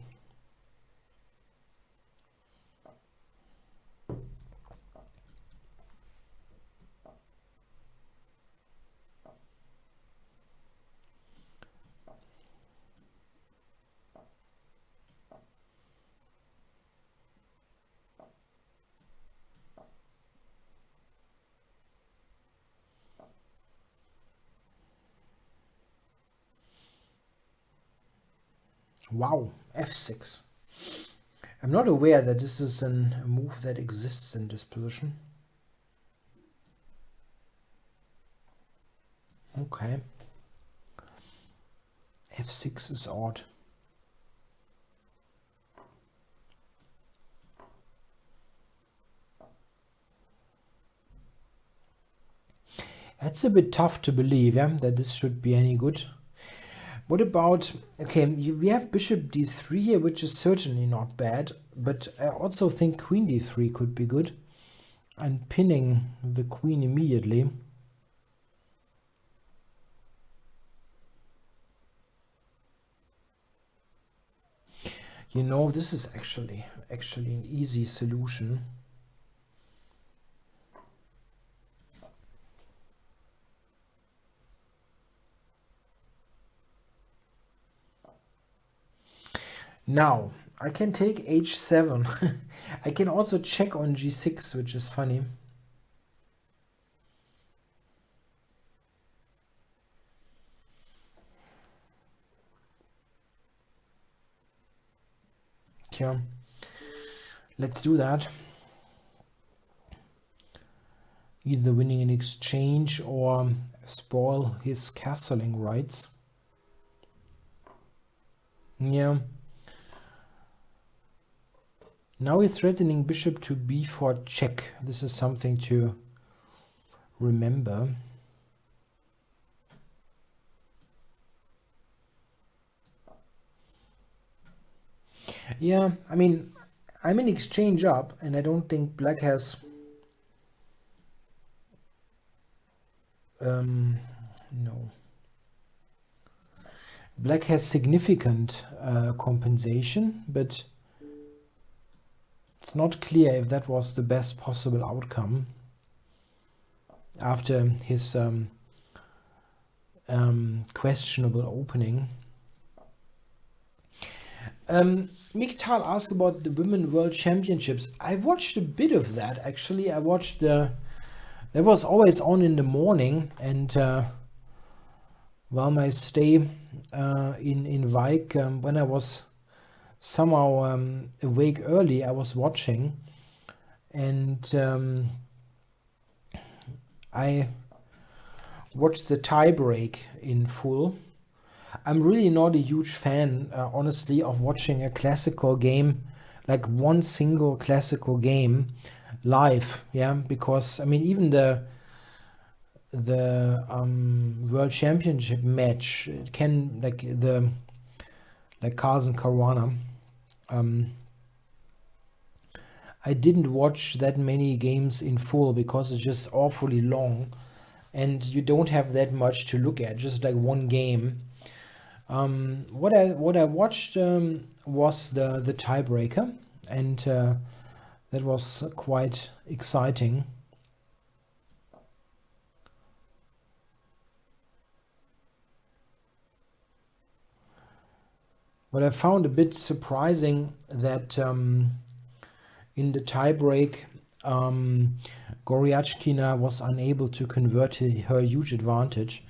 Wow, f6. I'm not aware that this is a move that exists in this position. Okay. f6 is odd. That's a bit tough to believe, yeah, that this should be any good. What about, okay, we have bishop d3 here, which is certainly not bad, but I also think queen d3 could be good. And pinning the queen immediately. You know, this is actually an easy solution. Now, I can take h7. I can also check on g6, which is funny. Yeah, let's do that. Either winning an exchange or spoil his castling rights. Yeah. Now he's threatening bishop to b4 check. This is something to remember. Yeah, I mean, I'm in exchange up, and I don't think black has... no. Black has significant compensation, but it's not clear if that was the best possible outcome after his questionable opening. Miktal asked about the Women World Championships. I watched a bit of that, actually. I watched that was always on in the morning, and while my stay in Wijk, when I was somehow awake early, I was watching, and I watched the tiebreak in full. I'm really not a huge fan, honestly, of watching a classical game, like one single classical game, live. Yeah, because I mean, even the World Championship match, it can like Carlsen Caruana. I didn't watch that many games in full because it's just awfully long, and you don't have that much to look at. Just like one game. What I watched was the tiebreaker, and that was quite exciting. What I found a bit surprising that in the tiebreak, Goryachkina was unable to convert her huge advantage,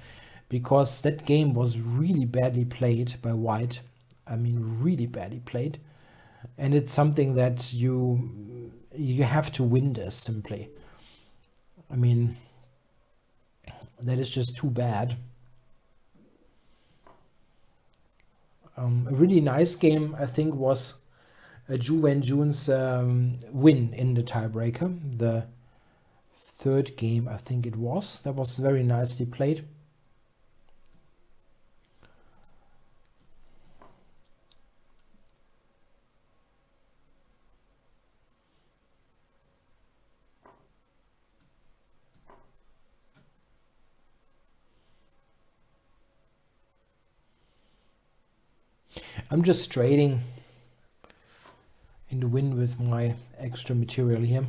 because that game was really badly played by White. I mean, really badly played. And it's something that you have to win this, simply. I mean, that is just too bad. A really nice game, I think, was Zhu Wenjun's win in the tiebreaker. The third game, I think it was. That was very nicely played. I'm just trading in the win with my extra material here.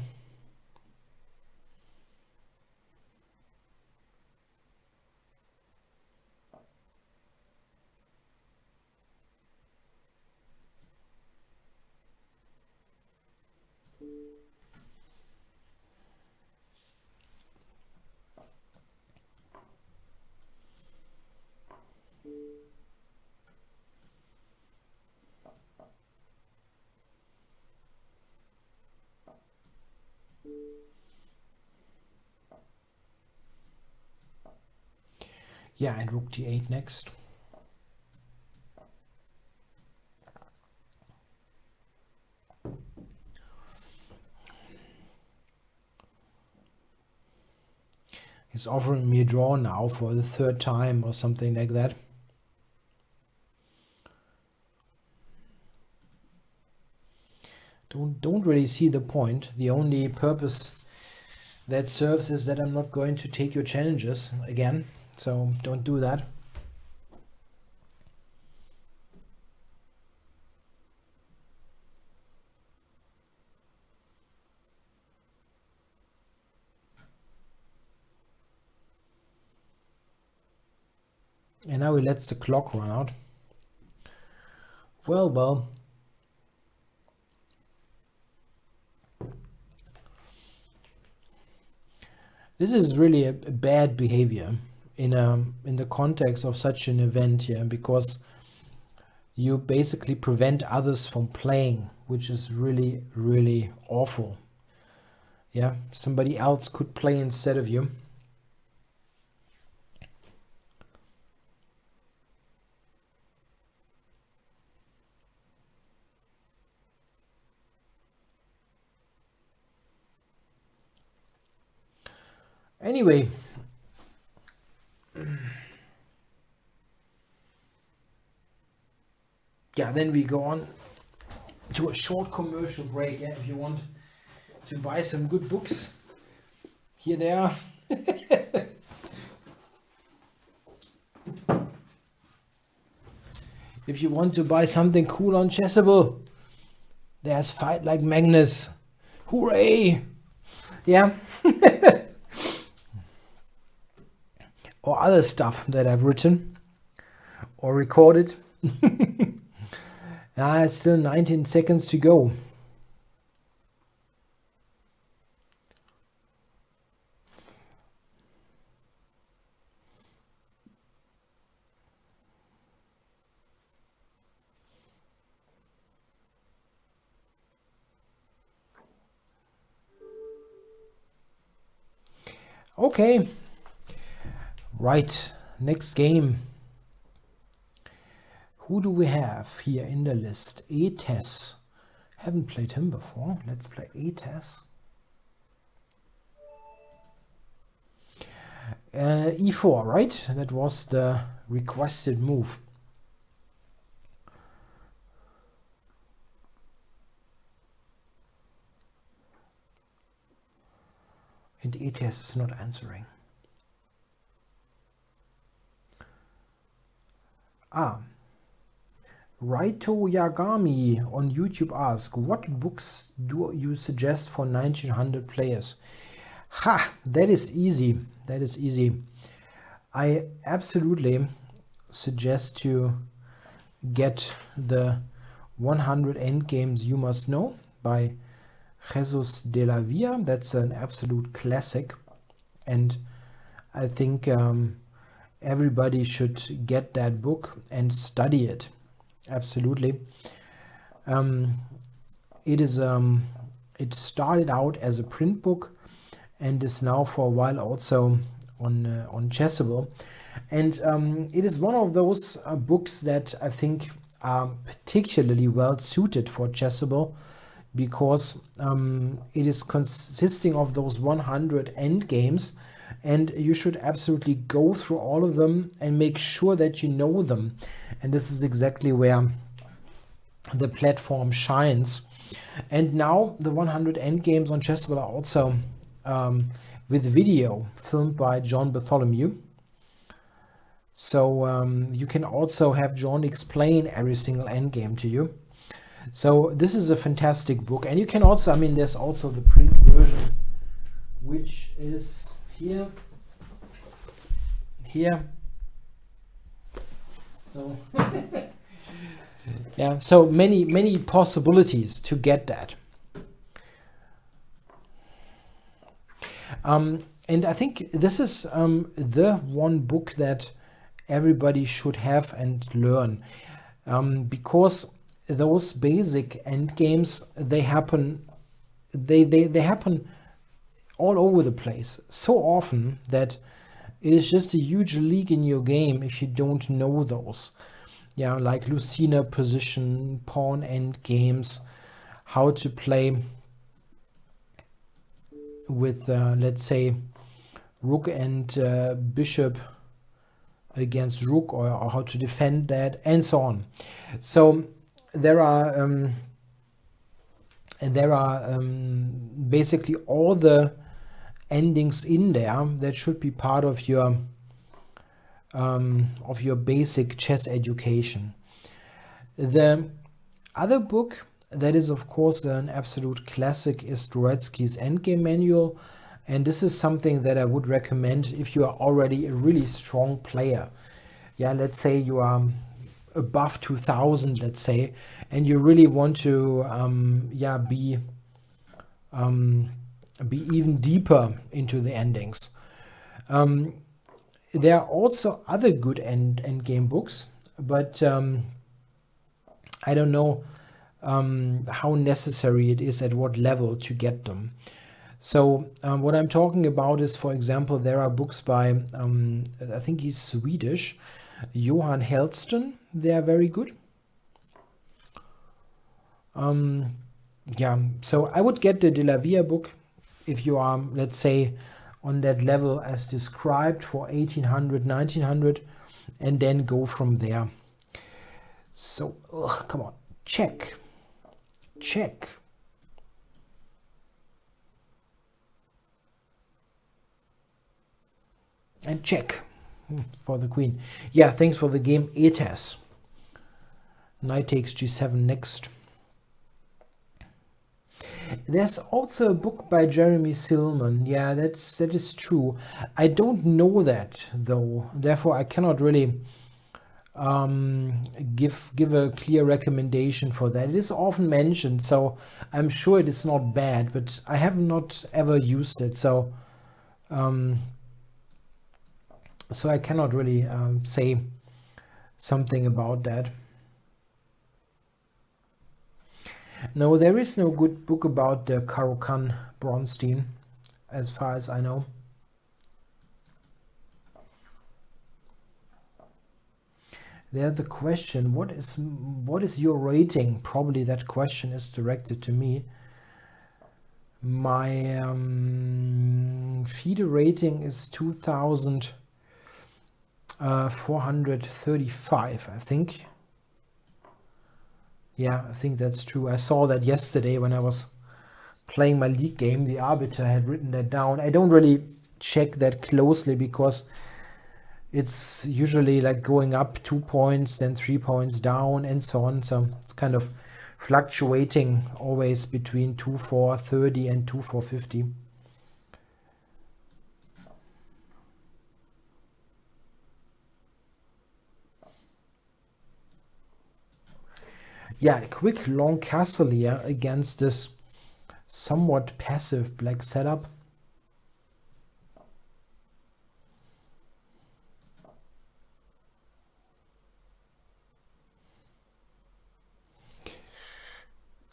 Yeah, and rook d8 next. He's offering me a draw now for the third time or something like that. Don't really see the point. The only purpose that serves is that I'm not going to take your challenges again. So don't do that. And now he lets the clock run out. Well. This is really a bad behavior in the context of such an event here, because you basically prevent others from playing, which is really, really awful. Yeah, somebody else could play instead of you. Anyway, yeah, then we go on to a short commercial break. Yeah, if you want to buy some good books, here they are. If you want to buy something cool on Chessable, there's Fight Like Magnus. Hooray! Yeah. Or other stuff that I've written or recorded. It's still 19 seconds to go. Okay. Right, next game. Who do we have here in the list? Etes. Haven't played him before. Let's play Etes. E4, right? That was the requested move. And Etes is not answering. Raito Yagami on YouTube asks, what books do you suggest for 1900 players? Ha! That is easy. That is easy. I absolutely suggest to get the 100 Endgames You Must Know by Jesus de la Villa. That's an absolute classic. And I think everybody should get that book and study it. Absolutely. It started out as a print book and is now for a while also on Chessable. And it is one of those books that I think are particularly well suited for Chessable, because it is consisting of those 100 endgames, and you should absolutely go through all of them and make sure that you know them. And this is exactly where the platform shines. And now the 100 endgames on Chessable are also with video filmed by John Bartholomew. So you can also have John explain every single endgame to you. So this is a fantastic book. And you can also, I mean, there's also the print version, which is here. So yeah, so many possibilities to get that. And I think this is the one book that everybody should have and learn, because those basic endgames, they happen all over the place so often that it is just a huge leak in your game if you don't know those. Yeah, like Lucina position, pawn end games, how to play with, let's say, rook and bishop against rook, or how to defend that, and so on. So there are basically all the endings in there that should be part of your basic chess education. The other book that is, of course, an absolute classic is Dvoretsky's Endgame Manual, and this is something that I would recommend if you are already a really strong player. Yeah, let's say you are above 2000, let's say, and you really want to be even deeper into the endings. There are also other good endgame books, but I don't know how necessary it is, at what level to get them. So what I'm talking about is, for example, there are books by, I think he's Swedish, Johan Helston. They are very good. Yeah, so I would get the De La Via book if you are, let's say, on that level as described for 1800, 1900, and then go from there. So, come on, check. And check for the queen. Yeah, thanks for the game, Etas. Knight takes g7 next. There's also a book by Jeremy Silman. Yeah, that is true. I don't know that though, therefore I cannot really give a clear recommendation for that. It is often mentioned, so I'm sure it is not bad, but I have not ever used it, so so I cannot really say something about that. No, there is no good book about the Caro-Kann Bronstein, as far as I know. There's the question, what is your rating? Probably that question is directed to me. My FIDE rating is 2435, I think. Yeah, I think that's true. I saw that yesterday when I was playing my league game. The arbiter had written that down. I don't really check that closely because it's usually like going up 2 points, then 3 points down, and so on. So it's kind of fluctuating always between 2430 and 2450. Yeah, a quick long castle here against this somewhat passive black setup.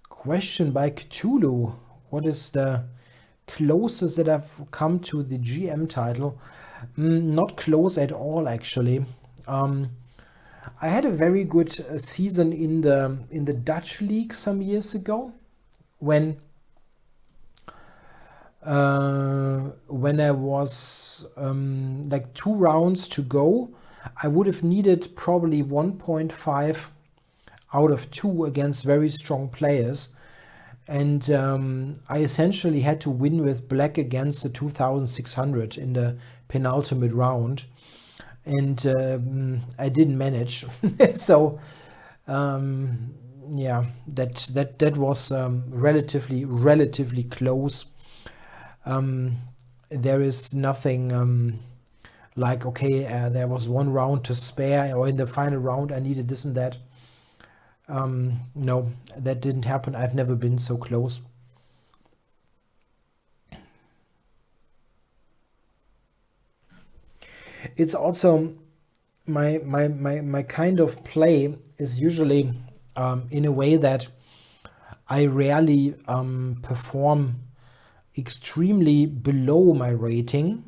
Question by Cthulhu. What is the closest that I've come to the GM title? Not close at all, actually. I had a very good season in the Dutch league some years ago, when I was like 2 rounds to go. I would have needed probably 1.5 out of 2 against very strong players, and I essentially had to win with black against the 2600 in the penultimate round, and I didn't manage. So yeah, that was relatively close. There is nothing like, okay, there was 1 round to spare, or in the final round I needed this and that. No, that didn't happen. I've never been so close. It's also my kind of play is usually in a way that I rarely perform extremely below my rating.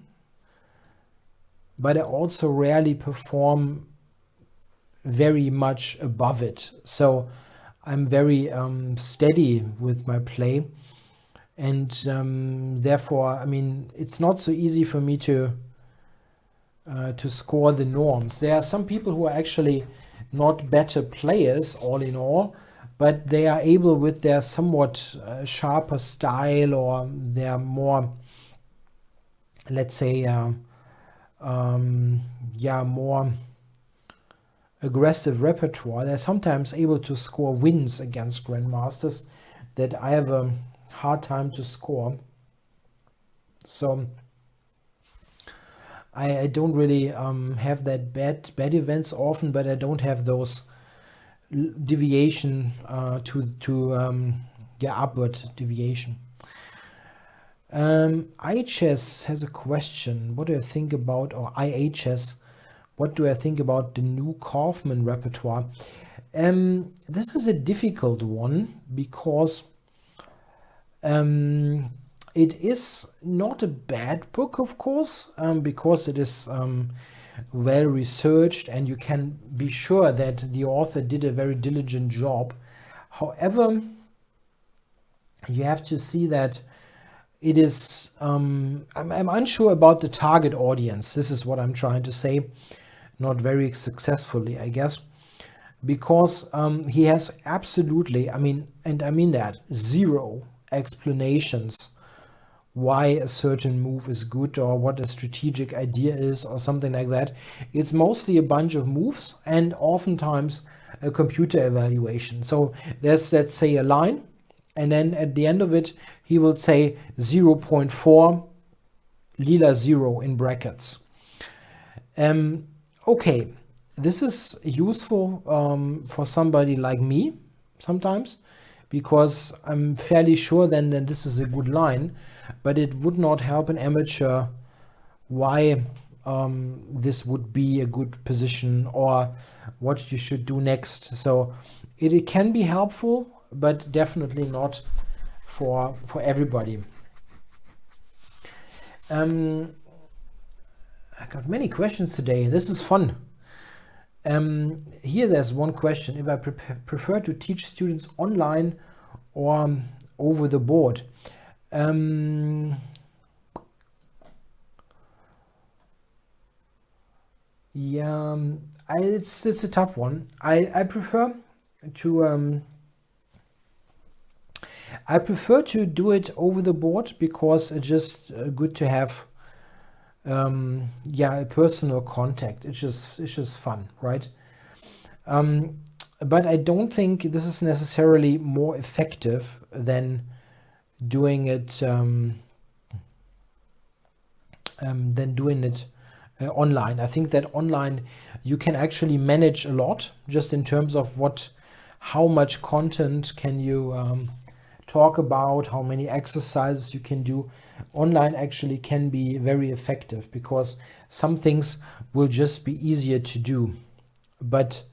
but I also rarely perform very much above it. So I'm very steady with my play, and therefore, I mean, it's not so easy for me to score the norms. There are some people who are actually not better players all in all, but they are able, with their somewhat sharper style, or their more, let's say, more aggressive repertoire, they're sometimes able to score wins against grandmasters that I have a hard time to score. So I don't really have that bad events often, but I don't have those deviation upward deviation. iChess has a question. What do I think about, or IHS, what do I think about the new Kaufman repertoire? This is a difficult one because it is not a bad book, of course, because it is well researched, and you can be sure that the author did a very diligent job. However, you have to see that it is, I'm unsure about the target audience. This is what I'm trying to say. Not very successfully, I guess, because he has absolutely, I mean that, zero explanations why a certain move is good, or what a strategic idea is, or something like that. It's mostly a bunch of moves, and oftentimes a computer evaluation. So there's, let's say, a line, and then at the end of it he will say 0.4 lila 0 in brackets. Okay, this is useful for somebody like me sometimes, because I'm fairly sure then that this is a good line, but it would not help an amateur why this would be a good position, or what you should do next. So it can be helpful, but definitely not for everybody. I got many questions today. This is fun. Here there's one question: if I prefer to teach students online or over the board. Yeah, it's a tough one. I prefer to do it over the board, because it's just good to have a personal contact. It's just fun, right? But I don't think this is necessarily more effective than doing it online. I think that online you can actually manage a lot, just in terms of how much content can you talk about, how many exercises you can do. Online actually can be very effective, because some things will just be easier to do, but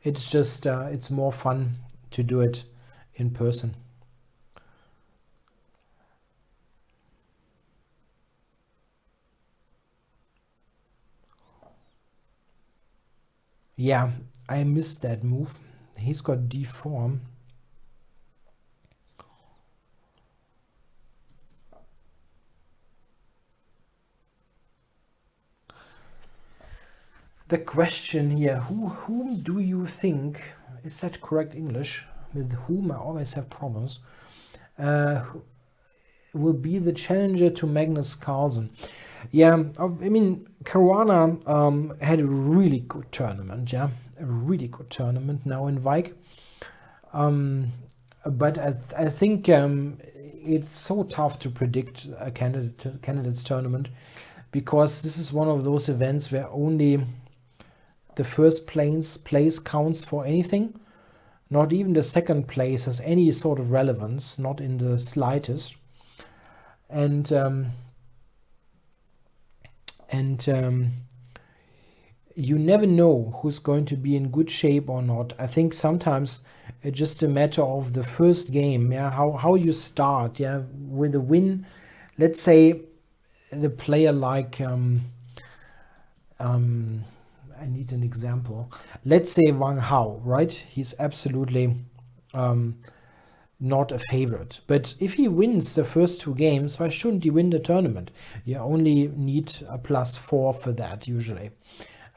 it's just it's more fun to do it in person. Yeah, I missed that move. He's got d4. The question here, whom do you think, is that correct English? With whom I always have problems. Will be the challenger to Magnus Carlsen. Yeah, I mean, Caruana had a really good tournament, a really good tournament now in Vike. But I think it's so tough to predict a candidate's tournament, because this is one of those events where only the first place counts for anything. Not even the second place has any sort of relevance, not in the slightest. And you never know who's going to be in good shape or not. I think sometimes it's just a matter of the first game, how you start, with a win. Let's say the player like I need an example. Let's say Wang Hao, right? He's absolutely not a favorite. But if he wins the first 2 games, why shouldn't he win the tournament? You only need a +4 for that usually.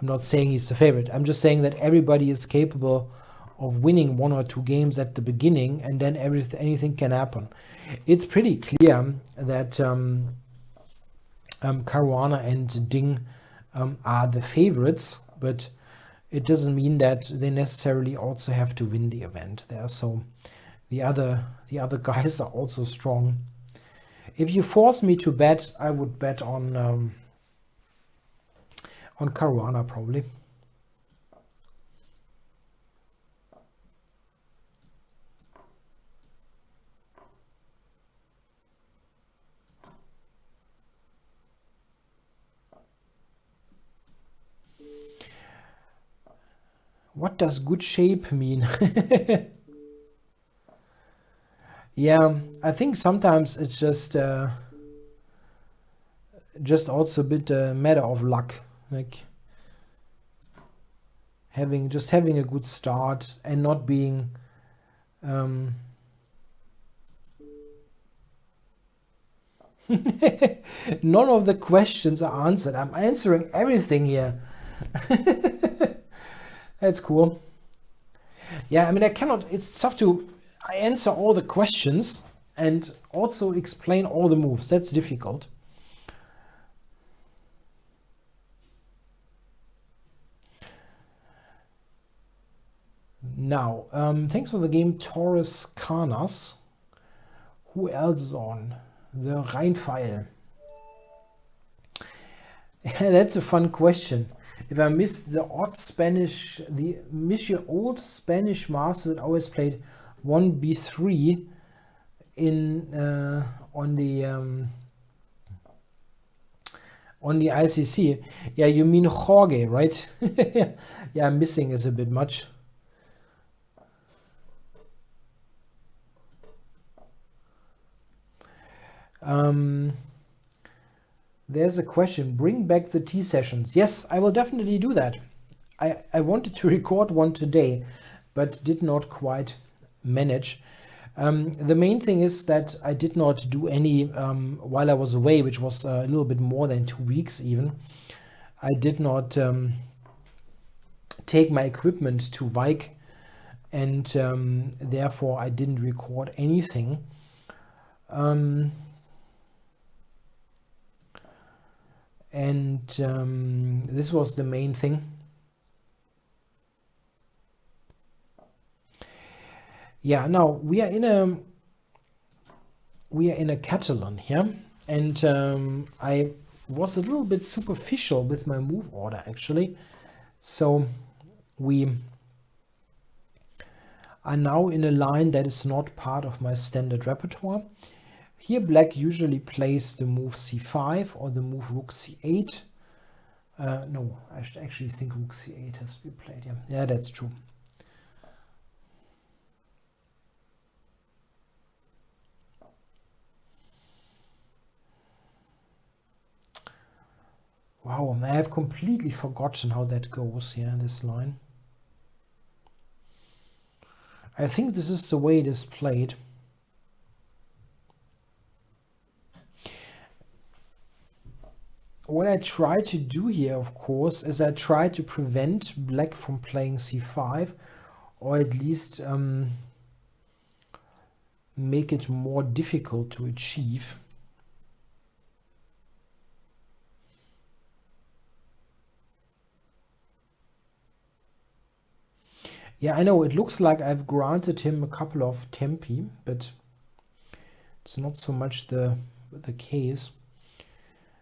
I'm not saying he's the favorite. I'm just saying that everybody is capable of winning 1 or 2 games at the beginning, and then anything can happen. It's pretty clear that Caruana and Ding are the favorites, but it doesn't mean that they necessarily also have to win the event there. So the other guys are also strong. If you force me to bet, I would bet on Caruana probably. What does good shape mean? Yeah, I think sometimes it's just also a bit a matter of luck, like having a good start and not being none of the questions are answered. I'm answering everything here. That's cool. Yeah, I mean, it's tough to answer all the questions and also explain all the moves. That's difficult. Now, thanks for the game, Taurus Canas. Who else is on? The Rheinpfeil. That's a fun question. If I miss the old Spanish master that always played 1b3 in on the ICC. Yeah, you mean Jorge, right? Yeah, missing is a bit much. There's a question. Bring back the tea sessions. Yes, I will definitely do that. I wanted to record one today, but did not quite manage. The main thing is that I did not do any while I was away, which was a little bit more than 2 weeks even. I did not take my equipment to Vike, and therefore I didn't record anything. This was the main thing. Yeah, now we are in a Catalan here, and I was a little bit superficial with my move order actually. So we are now in a line that is not part of my standard repertoire. Here black usually plays the move c5 or the move rook c8. No, I actually think rook c8 has to be played. Yeah, that's true. Wow, I have completely forgotten how that goes here, this line. I think this is the way it is played. What I try to do here, of course, is I try to prevent black from playing c5, or at least make it more difficult to achieve. Yeah, I know, it looks like I've granted him a couple of tempi, but it's not so much the case,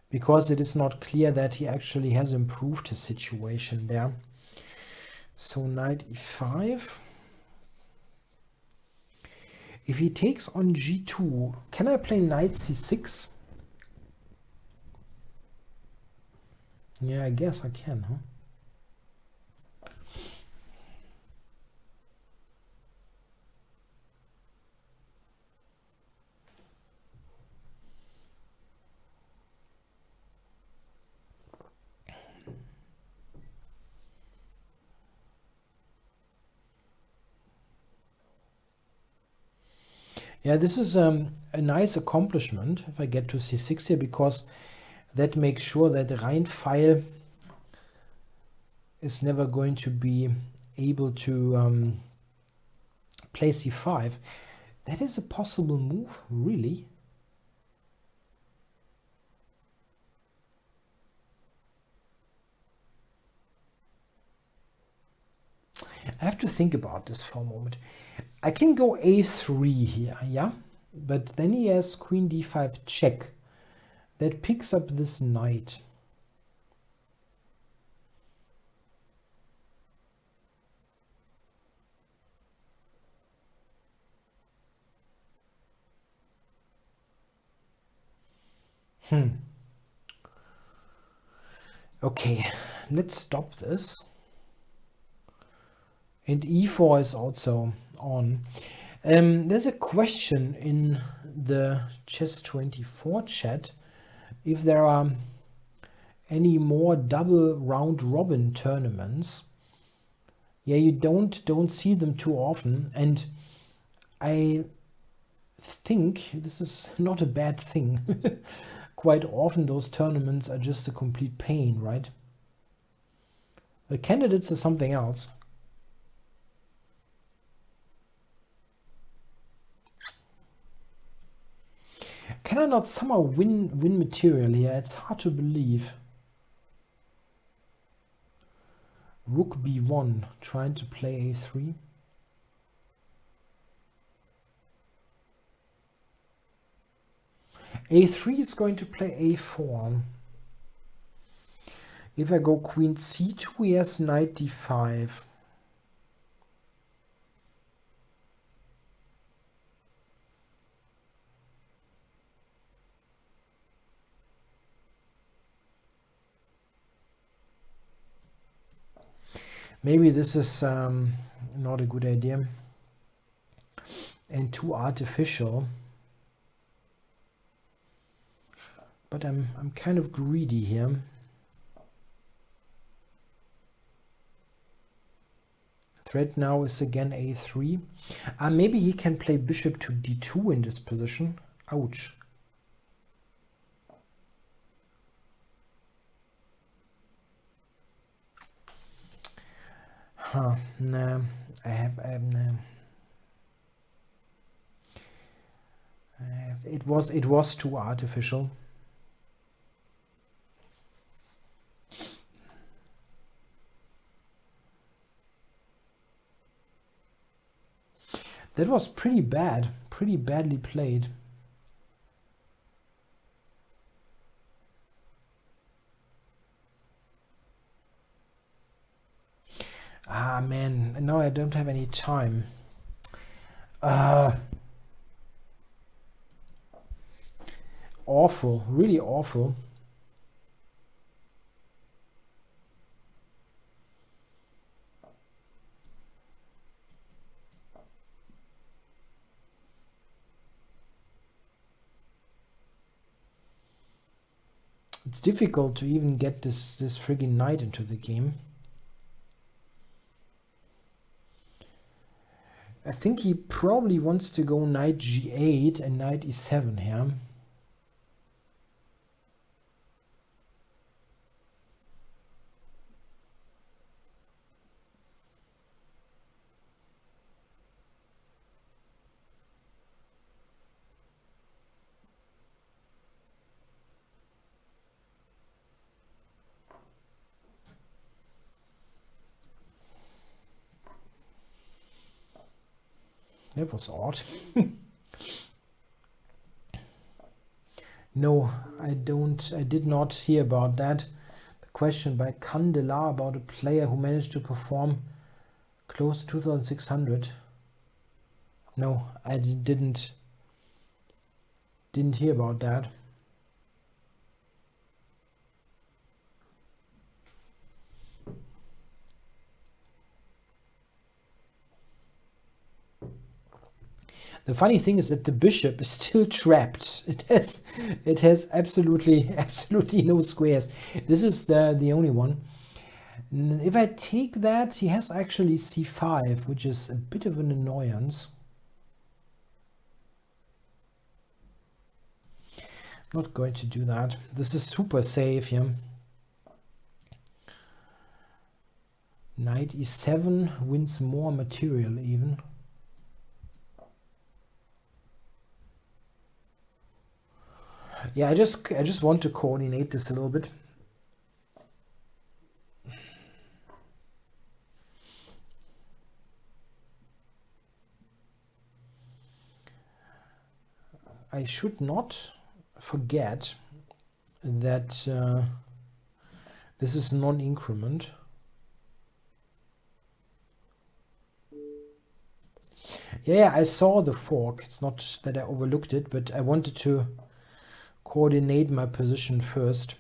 because it is not clear that he actually has improved his situation there. So knight e5. If he takes on g2, can I play knight c6? Yeah, I guess I can, huh? Yeah, this is a nice accomplishment if I get to c6 here, because that makes sure that the Rheinpfeil is never going to be able to play c5. That is a possible move, really? I have to think about this for a moment. I can go a3 here, yeah? But then he has queen d5 check. That picks up this knight. Okay, let's stop this. And e4 is also on. There's a question in the Chess24 chat if there are any more double round robin tournaments. Yeah, you don't see them too often, and I think this is not a bad thing. Quite often those tournaments are just a complete pain, right? The candidates are something else. Can I not somehow win material here? It's hard to believe. Rook b1, trying to play a3. a3 is going to play a4. If I go queen c2, he has knight d5. Maybe this is not a good idea and too artificial. But I'm kind of greedy here. Threat now is again a3. Maybe he can play bishop to d2 in this position. Ouch. Huh, nah, it was too artificial. That was pretty bad, pretty badly played. Ah, man, no, I don't have any time. Awful, really awful. It's difficult to even get this friggin' knight into the game. I think he probably wants to go knight g8 and knight e7 here. That was odd. No, I did not hear about that. The question by Candela about a player who managed to perform close to 2600. No, I didn't hear about that. The funny thing is that the bishop is still trapped. It has absolutely no squares. This is the only one. If I take that, he has actually c5, which is a bit of an annoyance. Not going to do that. This is super safe, yeah. Knight e7 wins more material even. Yeah, I just want to coordinate this a little bit. I should not forget that this is non-increment. Yeah, I saw the fork. It's not that I overlooked it, but I wanted to coordinate my position first.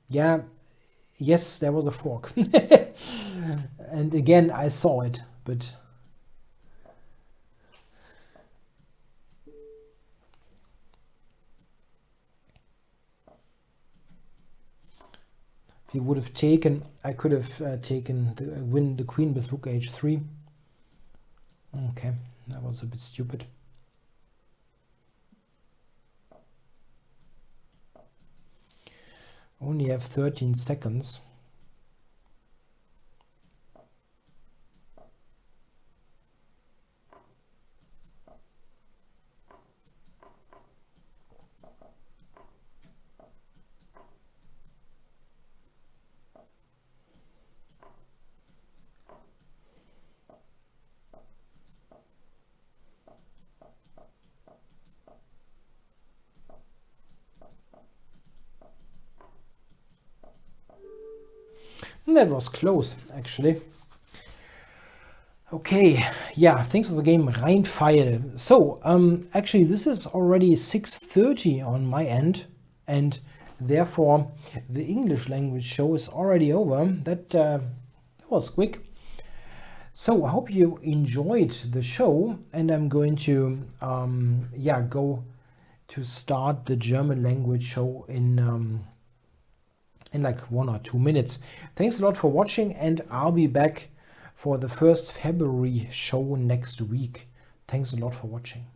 Yeah, yes, there was a fork. And again, I saw it, but if he would have taken, I could have taken win the queen with rook h3. Okay, that was a bit stupid. Only have 13 seconds. That was close, actually. Okay, yeah, thanks for the game, Rheinpfeil. So, actually, this is already 6:30 on my end, and therefore the English language show is already over. That was quick. So I hope you enjoyed the show, and I'm going to yeah, go to start the German language show in like 1 or 2 minutes. Thanks a lot for watching, and I'll be back for the 1st February show next week. Thanks a lot for watching.